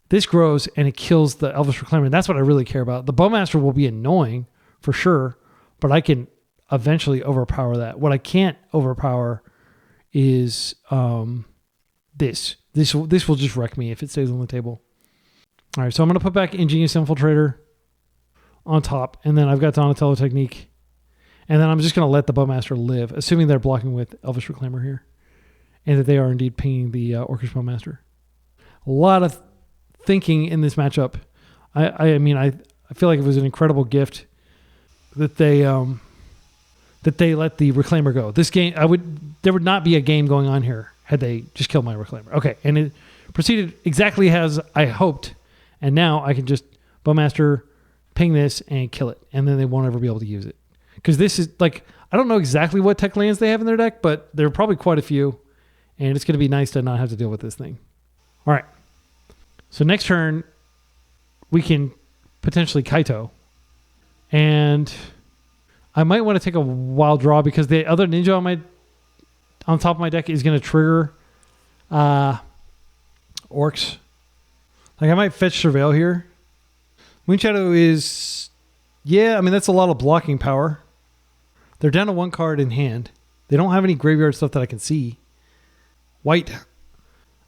This grows and it kills the Elvish Reclaimer. And that's what I really care about. The Bowmaster will be annoying for sure, but I can eventually overpower that. What I can't overpower is this. This will just wreck me if it stays on the table. All right, so I'm going to put back Ingenious Infiltrator on top, and then I've got Donatello technique. And then I'm just going to let the Bowmaster live, assuming they're blocking with Elvish Reclaimer here, and that they are indeed pinging the Orcish Bowmaster. A lot of thinking in this matchup. I mean, I feel like it was an incredible gift that they let the Reclaimer go. This game, there would not be a game going on here had they just killed my Reclaimer. Okay, and it proceeded exactly as I hoped, and now I can just Bowmaster ping this and kill it, and then they won't ever be able to use it. Because this is, like, I don't know exactly what tech lands they have in their deck, but there are probably quite a few, and it's going to be nice to not have to deal with this thing. All right. So next turn, we can potentially Kaito. And I might want to take a wild draw because the other ninja on top of my deck is going to trigger orcs. Like, I might fetch Surveil here. Moonshadow is... Yeah, I mean, that's a lot of blocking power. They're down to 1 card in hand. They don't have any graveyard stuff that I can see. White...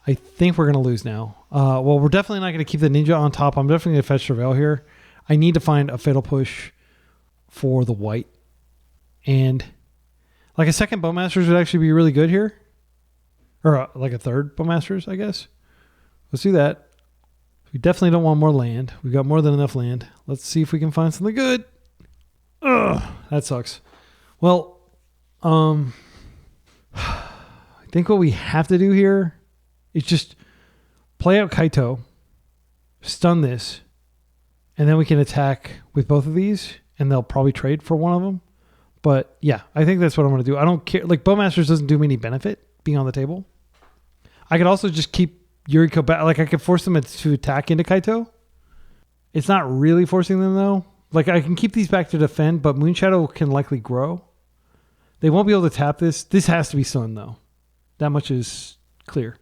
I think we're going to lose now. Well, we're definitely not going to keep the ninja on top. I'm definitely going to fetch Surveil here. I need to find a fatal push for the white. And like a second Bowmasters would actually be really good here. Or like a third Bowmasters, I guess. Let's do that. We definitely don't want more land. We've got more than enough land. Let's see if we can find something good. Ugh, that sucks. Well, I think what we have to do here is just play out Kaito, stun this, and then we can attack with both of these, and they'll probably trade for one of them. But yeah, I think that's what I'm going to do. I don't care. Like, Bowmasters doesn't do me any benefit being on the table. I could also just keep Yuriko back. Like, I could force them to attack into Kaito. It's not really forcing them, though. Like, I can keep these back to defend, but Moonshadow can likely grow. They won't be able to tap this. This has to be Sun, though. That much is clear.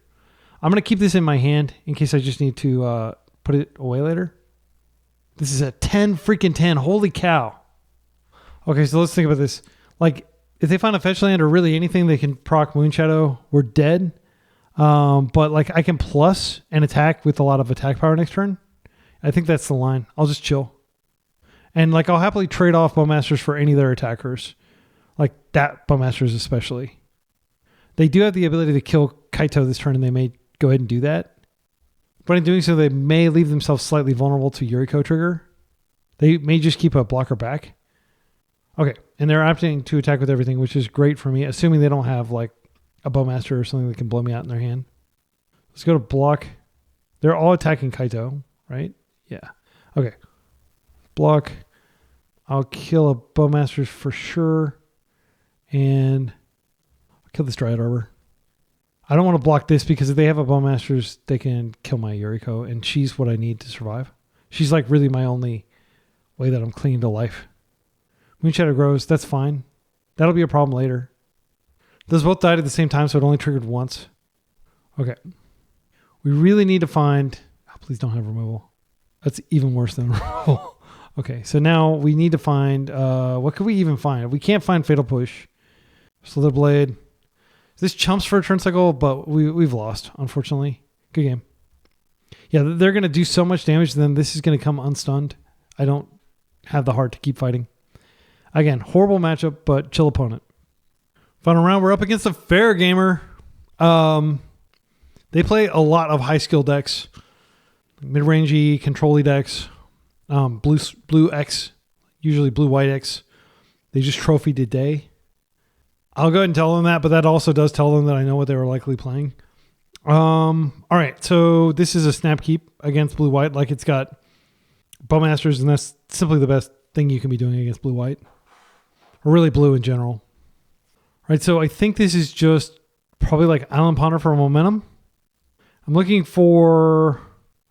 I'm going to keep this in my hand in case I just need to put it away later. This is a 10 freaking 10. Holy cow. Okay, so let's think about this. Like, if they find a fetch land or really anything they can proc Moonshadow, we're dead. But like I can plus and attack with a lot of attack power next turn. I think that's the line. I'll just chill. And like I'll happily trade off Bowmasters for any of their attackers. Like that Bowmasters especially. They do have the ability to kill Kaito this turn and they may go ahead and do that. But in doing so, they may leave themselves slightly vulnerable to Yuriko trigger. They may just keep a blocker back. Okay, and they're opting to attack with everything, which is great for me, assuming they don't have like a Bowmaster or something that can blow me out in their hand. Let's go to block. They're all attacking Kaito, right? Yeah. Okay. Block. I'll kill a Bowmaster for sure. And I'll kill this Dryad Arbor. I don't want to block this because if they have a Bowmasters, they can kill my Yuriko, and she's what I need to survive. She's like really my only way that I'm clinging to life. Moonshadow grows, that's fine. That'll be a problem later. Those both died at the same time, so it only triggered once. Okay. We really need to find... Oh, please don't have removal. That's even worse than removal. Okay, so now we need to find... what could we even find? We can't find Fatal Push. Slitherblade. This chumps for a turn cycle, but we've lost, unfortunately. Good game. Yeah, they're going to do so much damage, then this is going to come unstunned. I don't have the heart to keep fighting. Again, horrible matchup, but chill opponent. Final round, we're up against a fair gamer. They play a lot of high skill decks, mid-rangey, control-y decks, blue X, usually blue-white X. They just trophied today. I'll go ahead and tell them that, but that also does tell them that I know what they were likely playing. All right, so this is a snap keep against blue-white. Like it's got Bowmasters, and that's simply the best thing you can be doing against blue-white. Or really blue in general. Right, so I think this is just probably like Island Ponder for momentum. I'm looking for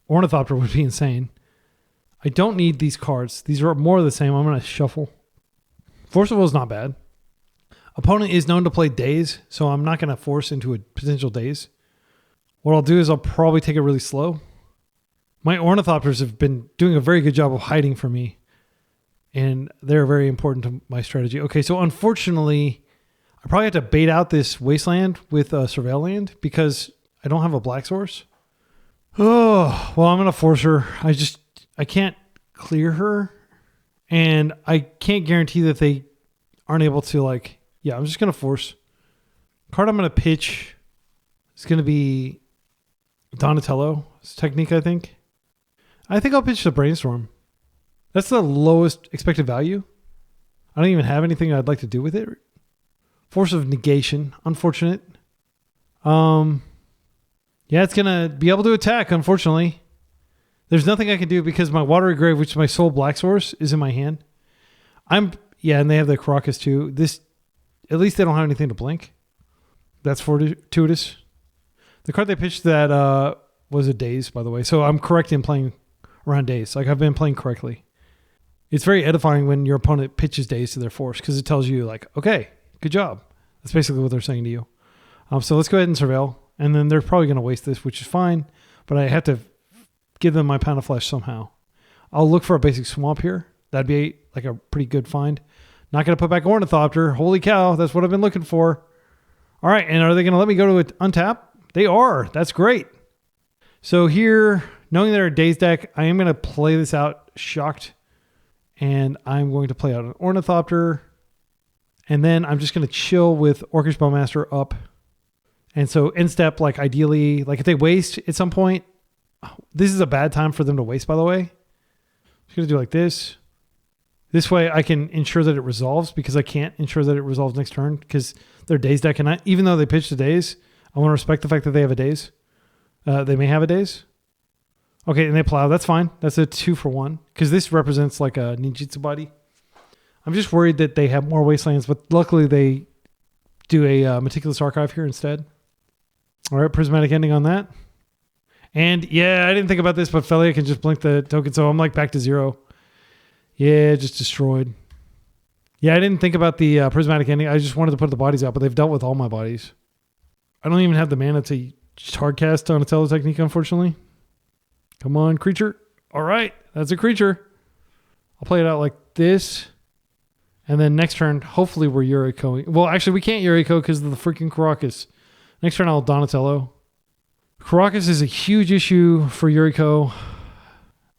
Ornithopter would be insane. I don't need these cards. These are more of the same. I'm going to shuffle. Force of Will is not bad. Opponent is known to play Daze, so I'm not going to force into a potential Daze. What I'll do is I'll probably take it really slow. My Ornithopters have been doing a very good job of hiding from me, and they're very important to my strategy. Okay, so unfortunately, I probably have to bait out this Wasteland with a Surveil Land because I don't have a black source. Oh, well, I'm going to force her. I can't clear her, and I can't guarantee that they aren't able to, like, yeah, I'm just going to force. Card I'm going to pitch is going to be Donatello's Technique, I think. I think I'll pitch the Brainstorm. That's the lowest expected value. I don't even have anything I'd like to do with it. Force of Negation. Unfortunate. Yeah, it's going to be able to attack, unfortunately. There's nothing I can do because my Watery Grave, which is my sole black source, is in my hand. Yeah, and they have the Caracas too. At least they don't have anything to blink. That's fortuitous. The card they pitched that was a Daze, by the way. So I'm correct in playing around Daze. Like I've been playing correctly. It's very edifying when your opponent pitches Daze to their force because it tells you like, okay, good job. That's basically what they're saying to you. So let's go ahead and Surveil. And then they're probably going to waste this, which is fine. But I have to give them my Pound of Flesh somehow. I'll look for a basic Swamp here. That'd be like a pretty good find. Not going to put back Ornithopter. Holy cow, that's what I've been looking for. All right, and are they going to let me go to untap? They are. That's great. So here, knowing they're a Daze deck, I am going to play this out shocked. And I'm going to play out an Ornithopter. And then I'm just going to chill with Orcish Bowmaster up. And so end step, like ideally, like if they waste at some point, this is a bad time for them to waste, by the way. I'm just going to do like this. This way I can ensure that it resolves because I can't ensure that it resolves next turn because they're Daze deck. And even though they pitched a Daze, I want to respect the fact that they have a Daze. They may have a Daze. Okay, and they plow. That's fine. That's a 2-for-1 because this represents like a ninjutsu body. I'm just worried that they have more Wastelands, but luckily they do a Meticulous Archive here instead. All right, Prismatic Ending on that. And yeah, I didn't think about this, but Felia can just blink the token, so I'm like back to 0. Yeah, just destroyed. Yeah, I didn't think about the prismatic ending. I just wanted to put the bodies out, but they've dealt with all my bodies. I don't even have the mana to just hard cast Donatello technique, unfortunately. Come on, creature. All right, that's a creature. I'll play it out like this. And then next turn, hopefully we're Yuriko. Well, actually, we can't Yuriko because of the freaking Karakas. Next turn, I'll Donatello. Karakas is a huge issue for Yuriko.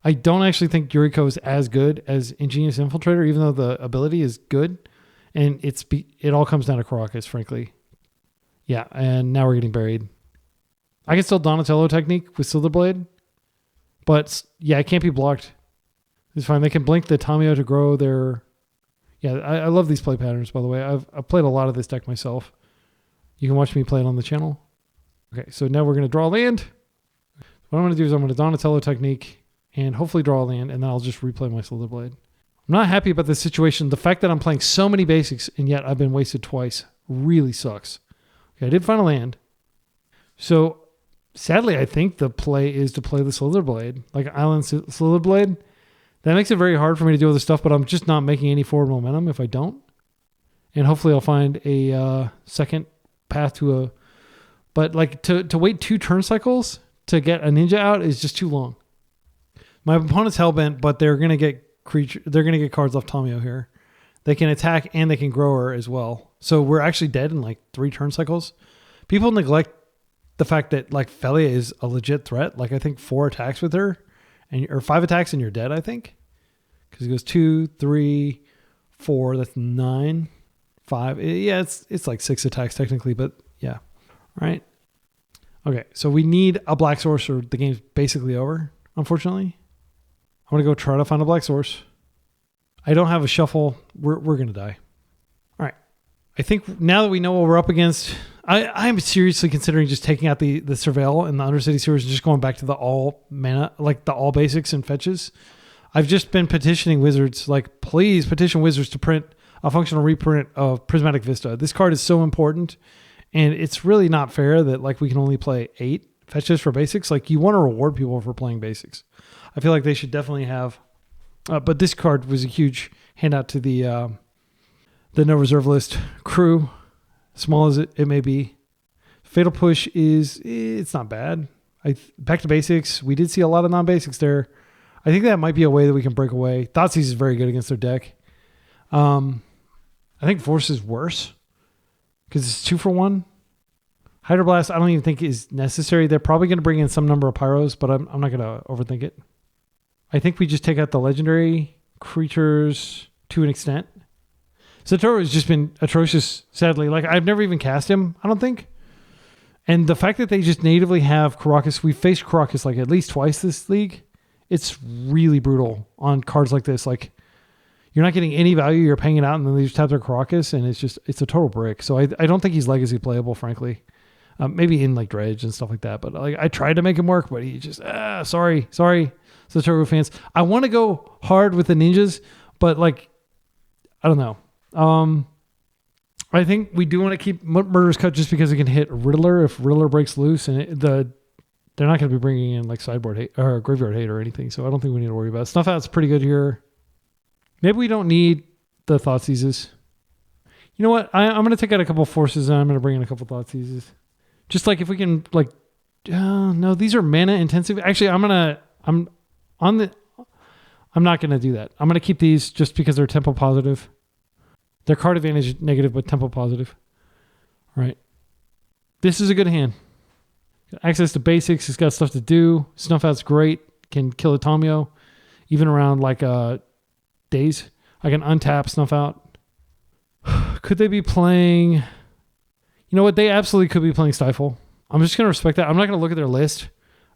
I don't actually think Yuriko is as good as Ingenious Infiltrator, even though the ability is good. And it all comes down to Karakas, frankly. Yeah, and now we're getting buried. I can still Donatello technique with Stoneblade, but yeah, it can't be blocked. It's fine. They can blink the Tamiyo to grow their... Yeah, I love these play patterns, by the way. I've played a lot of this deck myself. You can watch me play it on the channel. Okay, so now we're going to draw land. What I'm going to do is I'm going to Donatello technique and hopefully draw a land, and then I'll just replay my Stoneblade. I'm not happy about this situation. The fact that I'm playing so many basics and yet I've been wasted twice really sucks. Okay, I did find a land. So sadly, I think the play is to play the Stoneblade, like Island Stoneblade. That makes it very hard for me to do all this stuff, but I'm just not making any forward momentum if I don't. And hopefully I'll find a second path to a... But like to wait 2 turn cycles to get a ninja out is just too long. My opponent's hellbent, but they're gonna get cards off Tamiyo here. They can attack and they can grow her as well. So we're actually dead in like 3 turn cycles. People neglect the fact that like Felia is a legit threat. Like I think 4 attacks with her. Or 5 attacks and you're dead, I think. Because it goes 2, 3, 4. That's 9, 5. Yeah, it's like 6 attacks technically, but yeah. All right. Okay, so we need a black source or the game's basically over, unfortunately. I'm going to go try to find a black source. I don't have a shuffle. We're going to die. All right. I think now that we know what we're up against... I'm seriously considering just taking out the Surveil and the Undercity Sewers and just going back to the all mana, like the all basics and fetches. I've just been petitioning Wizards, like, please petition Wizards to print a functional reprint of Prismatic Vista. This card is so important, and it's really not fair that like we can only play 8 fetches for basics. Like, you want to reward people for playing basics. I feel like they should definitely have. But this card was a huge handout to the no reserve list crew. Small as it may be. Fatal Push it's not bad. Back to basics. We did see a lot of non-basics there. I think that might be a way that we can break away. Thoughtseize is very good against their deck. I think Force is worse because it's 2 for 1. Hydroblast I don't even think is necessary. They're probably going to bring in some number of Pyros, but I'm not going to overthink it. I think we just take out the legendary creatures to an extent. Satoru has just been atrocious, sadly. Like, I've never even cast him, I don't think. And the fact that they just natively have Karakas, we faced Karakas like at least twice this league. It's really brutal on cards like this. Like, you're not getting any value, you're paying it out, and then they just tap their Karakas, and it's a total brick. So I don't think he's legacy playable, frankly. Maybe in like Dredge and stuff like that. But like, I tried to make him work, but he just, sorry, Satoru fans. I want to go hard with the ninjas, but like, I don't know. I think we do want to keep Murderous Cut just because it can hit Riddler if Riddler breaks loose, and they're not going to be bringing in like sideboard hate or graveyard hate or anything, so I don't think we need to worry about it. Snuff Out's pretty good here. Maybe we don't need the Thoughtseizes. You know what? I'm going to take out a couple Forces and I'm going to bring in a couple Thoughtseizes. Just like if we can like, no, these are mana intensive. Actually, I'm not going to do that. I'm going to keep these just because they're tempo positive. They're card advantage negative, but tempo positive. All right. This is a good hand. Got access to basics. It's got stuff to do. Snuff Out's great. Can kill a Tamiyo. Even around like days. I can untap Snuff Out. Could they be playing... You know what? They absolutely could be playing Stifle. I'm just going to respect that. I'm not going to look at their list.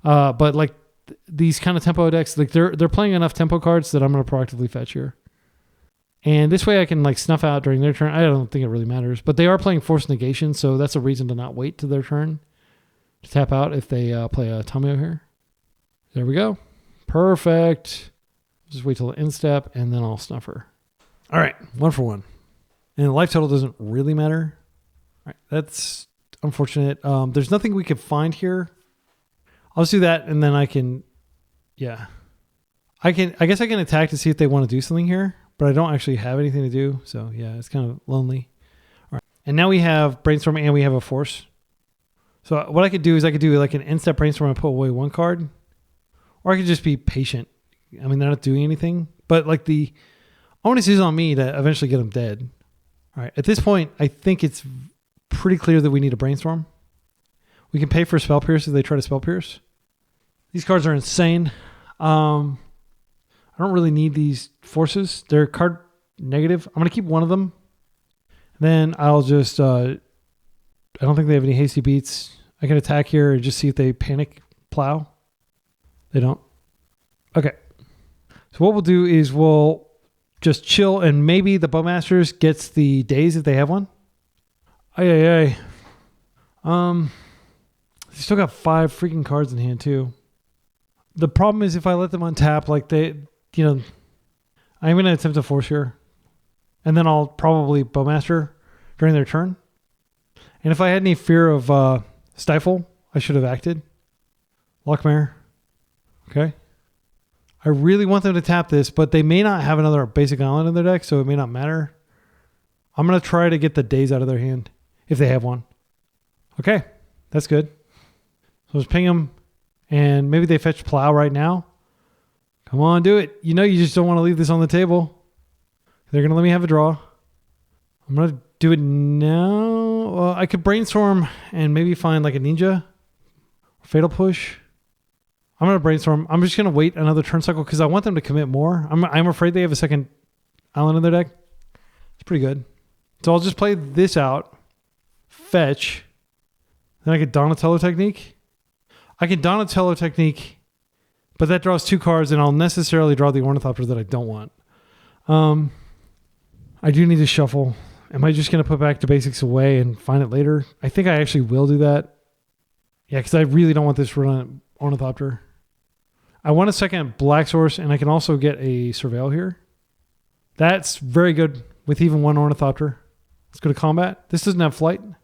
But like these kind of tempo decks, like they're playing enough tempo cards that I'm going to proactively fetch here. And this way I can like Snuff Out during their turn. I don't think it really matters. But they are playing Force Negation, so that's a reason to not wait to their turn to tap out if they play a Tamiyo here. There we go. Perfect. Just wait till the end step, and then I'll Snuff her. All right, 1 for 1. And the life total doesn't really matter. All right, that's unfortunate. There's nothing we could find here. I'll just do that, and then I can... Yeah. I guess I can attack to see if they want to do something here. but I don't actually have anything to do. So yeah, it's kind of lonely. All right. And now we have Brainstorm and we have a Force. So what I could do is I could do like an end-step Brainstorm and put away one card. Or I could just be patient. I mean, they're not doing anything. But like the onus is on me to eventually get them dead. All right. At this point, I think it's pretty clear that we need a Brainstorm. We can pay for Spell Pierce if they try to Spell Pierce. These cards are insane. I don't really need these Forces. They're card negative. I'm going to keep one of them. Then I'll just... I don't think they have any hasty beats. I can attack here and just see if they panic plow. They don't. Okay. So what we'll do is we'll just chill and maybe the Bowmasters gets the days if they have one. They still got 5 freaking cards in hand too. The problem is if I let them untap, like I'm going to attempt to Force here. And then I'll probably Bowmaster during their turn. And if I had any fear of Stifle, I should have acted. Lockmare. Okay. I really want them to tap this, but they may not have another basic island in their deck, so it may not matter. I'm going to try to get the days out of their hand, if they have one. Okay. That's good. So let's ping them, and maybe they fetch Plow right now. Come on, do it. You just don't want to leave this on the table. They're going to let me have a draw. I'm going to do it now. Well, I could Brainstorm and maybe find like a Ninja. Fatal Push. I'm going to Brainstorm. I'm just going to wait another turn cycle because I want them to commit more. I'm afraid they have a second island in their deck. It's pretty good. So I'll just play this out. Fetch. Then I could Donatello Technique. I can Donatello Technique, but that draws 2 cards and I'll necessarily draw the Ornithopter that I don't want. I do need to shuffle. Am I just going to put Back to Basics away and find it later? I think I actually will do that. Yeah, because I really don't want this run Ornithopter. I want a second Black Source, and I can also get a Surveil here. That's very good with even one Ornithopter. Let's go to combat. This doesn't have flight. All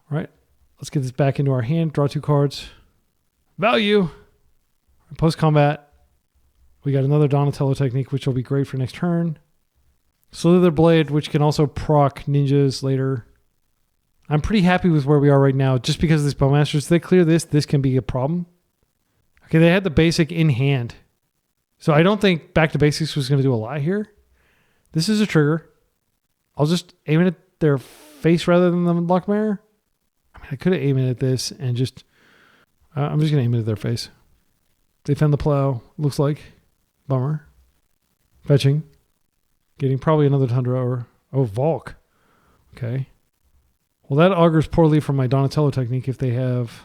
right. Let's get this back into our hand. Draw 2 cards. Value. Post-combat. We got another Donatello Technique, which will be great for next turn. Slither Blade, which can also proc ninjas later. I'm pretty happy with where we are right now, just because of this Bowmasters. If they clear this, this can be a problem. Okay, they had the basic in hand. So I don't think Back to Basics was going to do a lot here. This is a trigger. I'll just aim it at their face rather than the Lockmare. I mean, I could have aimed it at this and just... I'm just going to aim it at their face. Defend the Plow, looks like. Bummer. Fetching. Getting probably another Tundra or... Oh, Volk. Okay. Well, that augurs poorly for my Donatello Technique if they have...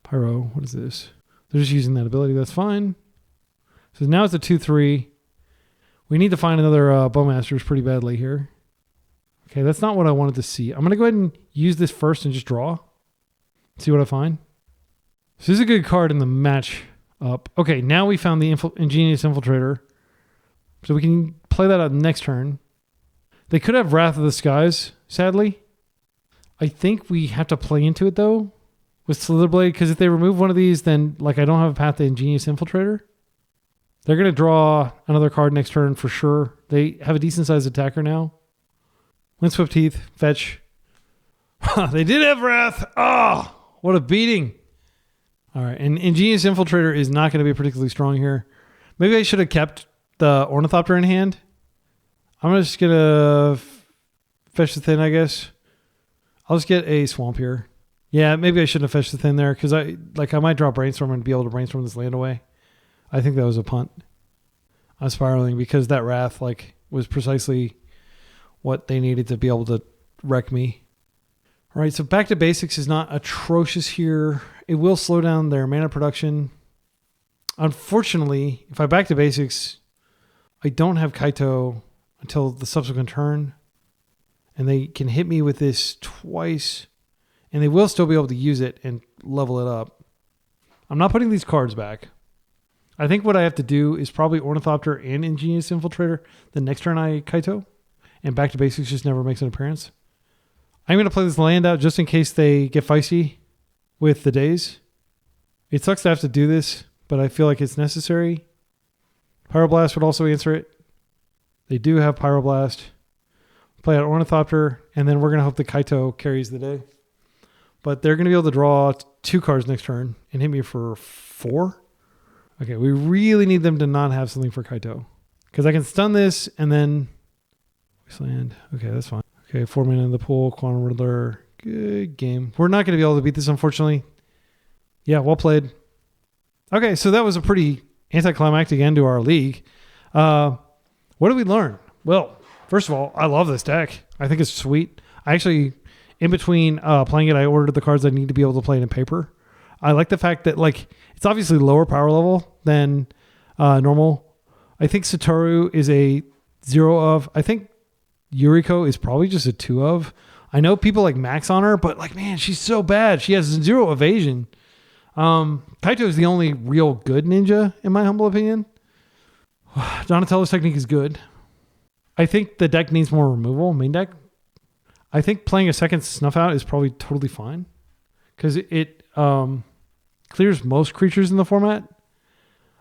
Pyro. What is this? They're just using that ability. That's fine. So now it's a 2-3. We need to find another Bowmasters pretty badly here. Okay, that's not what I wanted to see. I'm going to go ahead and use this first and just draw. See what I find. So this is a good card in the match up. Okay, now we found the Ingenious Infiltrator. So we can play that out next turn. They could have Wrath of the Skies, sadly. I think we have to play into it, though, with Slitherblade, because if they remove one of these, then like I don't have a path to Ingenious Infiltrator. They're going to draw another card next turn for sure. They have a decent-sized attacker now. Windswept Teeth, fetch. They did have Wrath. Oh, what a beating. All right, and Ingenious Infiltrator is not going to be particularly strong here. Maybe I should have kept the Ornithopter in hand. I'm just going to fetch the Thin, I guess. I'll just get a Swamp here. Yeah, maybe I shouldn't have fetched the Thin there because I might draw Brainstorm and be able to Brainstorm this land away. I think that was a punt. I'm spiraling because that Wrath was precisely what they needed to be able to wreck me. All right, so Back to Basics is not atrocious here. It will slow down their mana production. Unfortunately, if I Back to Basics, I don't have Kaito until the subsequent turn. And they can hit me with this twice. And they will still be able to use it and level it up. I'm not putting these cards back. I think what I have to do is probably Ornithopter and Ingenious Infiltrator the next turn I Kaito. And Back to Basics just never makes an appearance. I'm going to play this land out just in case they get feisty with the days. It sucks to have to do this, but I feel like it's necessary. Pyroblast would also answer it. They do have Pyroblast. Play out Ornithopter, and then we're going to hope the Kaito carries the day. But they're going to be able to draw 2 cards next turn and hit me for 4. Okay, we really need them to not have something for Kaito. Because I can stun this and then Wasteland. Okay, that's fine. Okay, 4 mana in the pool, Quantum Riddler. Good game. We're not going to be able to beat this, unfortunately. Yeah, well played. Okay, so that was a pretty anticlimactic end to our league. What did we learn? Well, first of all, I love this deck. I think it's sweet. I actually, in between playing it, I ordered the cards I need to be able to play it in paper. I like the fact that it's obviously lower power level than normal. I think Satoru is a 0 of. I think Yuriko is probably just a 2 of. I know people like max on her, but man, she's so bad. She has 0 evasion. Kaito is the only real good ninja, in my humble opinion. Donatello's technique is good. I think the deck needs more removal, main deck. I think playing a second Snuff Out is probably totally fine because it clears most creatures in the format.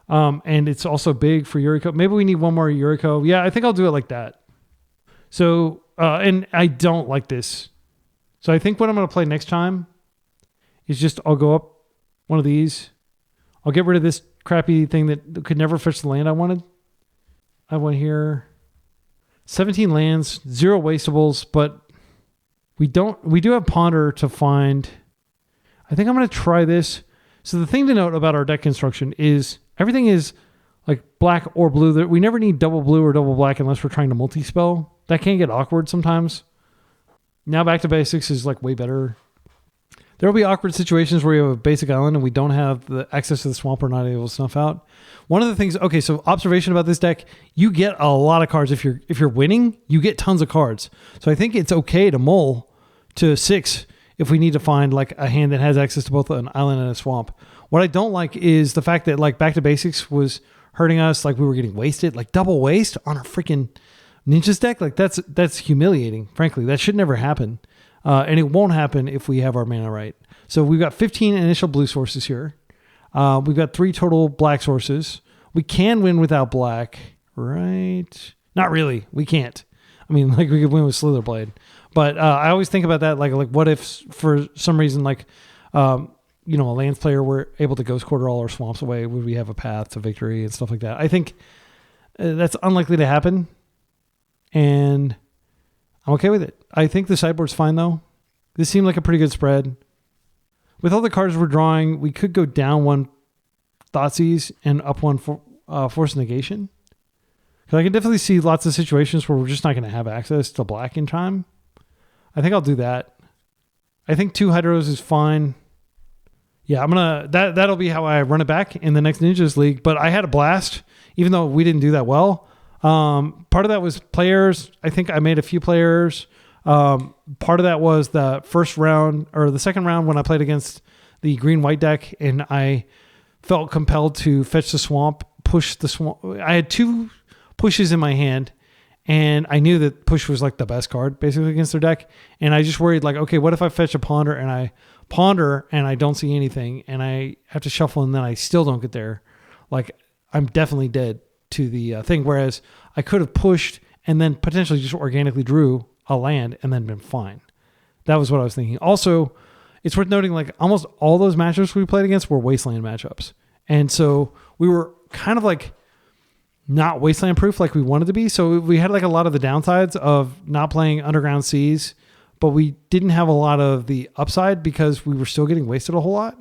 And it's also big for Yuriko. Maybe we need one more Yuriko. Yeah, I think I'll do it like that. So, and I don't like this. So I think what I'm going to play next time is just I'll go up one of these. I'll get rid of this crappy thing that could never fetch the land I wanted. I went here. 17 lands, 0 wastables, but we do have Ponder to find. I think I'm going to try this. So the thing to note about our deck construction is everything is like black or blue. We never need double blue or double black unless we're trying to multi-spell. That can get awkward sometimes. Now back to basics is way better. There will be awkward situations where you have a basic island and we don't have the access to the swamp or not able to snuff out. One of the things, okay, so observation about this deck, you get a lot of cards. If you're winning, you get tons of cards. So I think it's okay to mull to 6 if we need to find a hand that has access to both an island and a swamp. What I don't like is the fact that back to basics was hurting us, we were getting wasted, double waste on our freaking Ninjas deck. That's humiliating, frankly. That should never happen. And it won't happen if we have our mana right. So we've got 15 initial blue sources here. We've got 3 total black sources. We can win without black, right? Not really. We can't. I mean, we could win with Slitherblade. But I always think about that, what if for some reason, a lands player were able to Ghost Quarter all our swamps away? Would we have a path to victory and stuff like that? I think that's unlikely to happen. And I'm okay with it. I think the sideboard's fine, though. This seemed like a pretty good spread. With all the cards we're drawing, we could go down 1 Thoughtseize and up 1 Force Negation. Because I can definitely see lots of situations where we're just not going to have access to black in time. I think I'll do that. I think 2 Hydros is fine. Yeah, that'll be how I run it back in the next Ninjas League. But I had a blast, even though we didn't do that well. Part of that was players. I think I made a few players. Part of that was the first round or the second round when I played against the green-white deck and I felt compelled to fetch the swamp, push the swamp. I had 2 pushes in my hand and I knew that push was the best card basically against their deck. And I just worried okay, what if I fetch a ponder and I ponder and I don't see anything and I have to shuffle and then I still don't get there. I'm definitely dead to the thing. Whereas I could have pushed and then potentially just organically drew a land and then been fine. That was what I was thinking. Also, it's worth noting almost all those matchups we played against were Wasteland matchups. And so we were kind of not Wasteland proof like we wanted to be. So we had a lot of the downsides of not playing Underground Seas, but we didn't have a lot of the upside because we were still getting wasted a whole lot.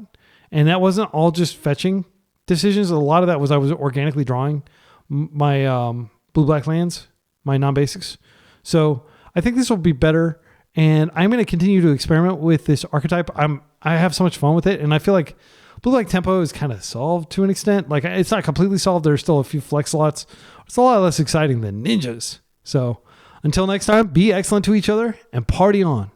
And that wasn't all just fetching decisions. A lot of that was I was organically drawing my blue-black lands, my non-basics. So I think this will be better, and I'm going to continue to experiment with this archetype. I have so much fun with it, and I feel like blue-black tempo is kind of solved to an extent. It's not completely solved. There's still a few flex slots. It's a lot less exciting than ninjas. So until next time, be excellent to each other and party on.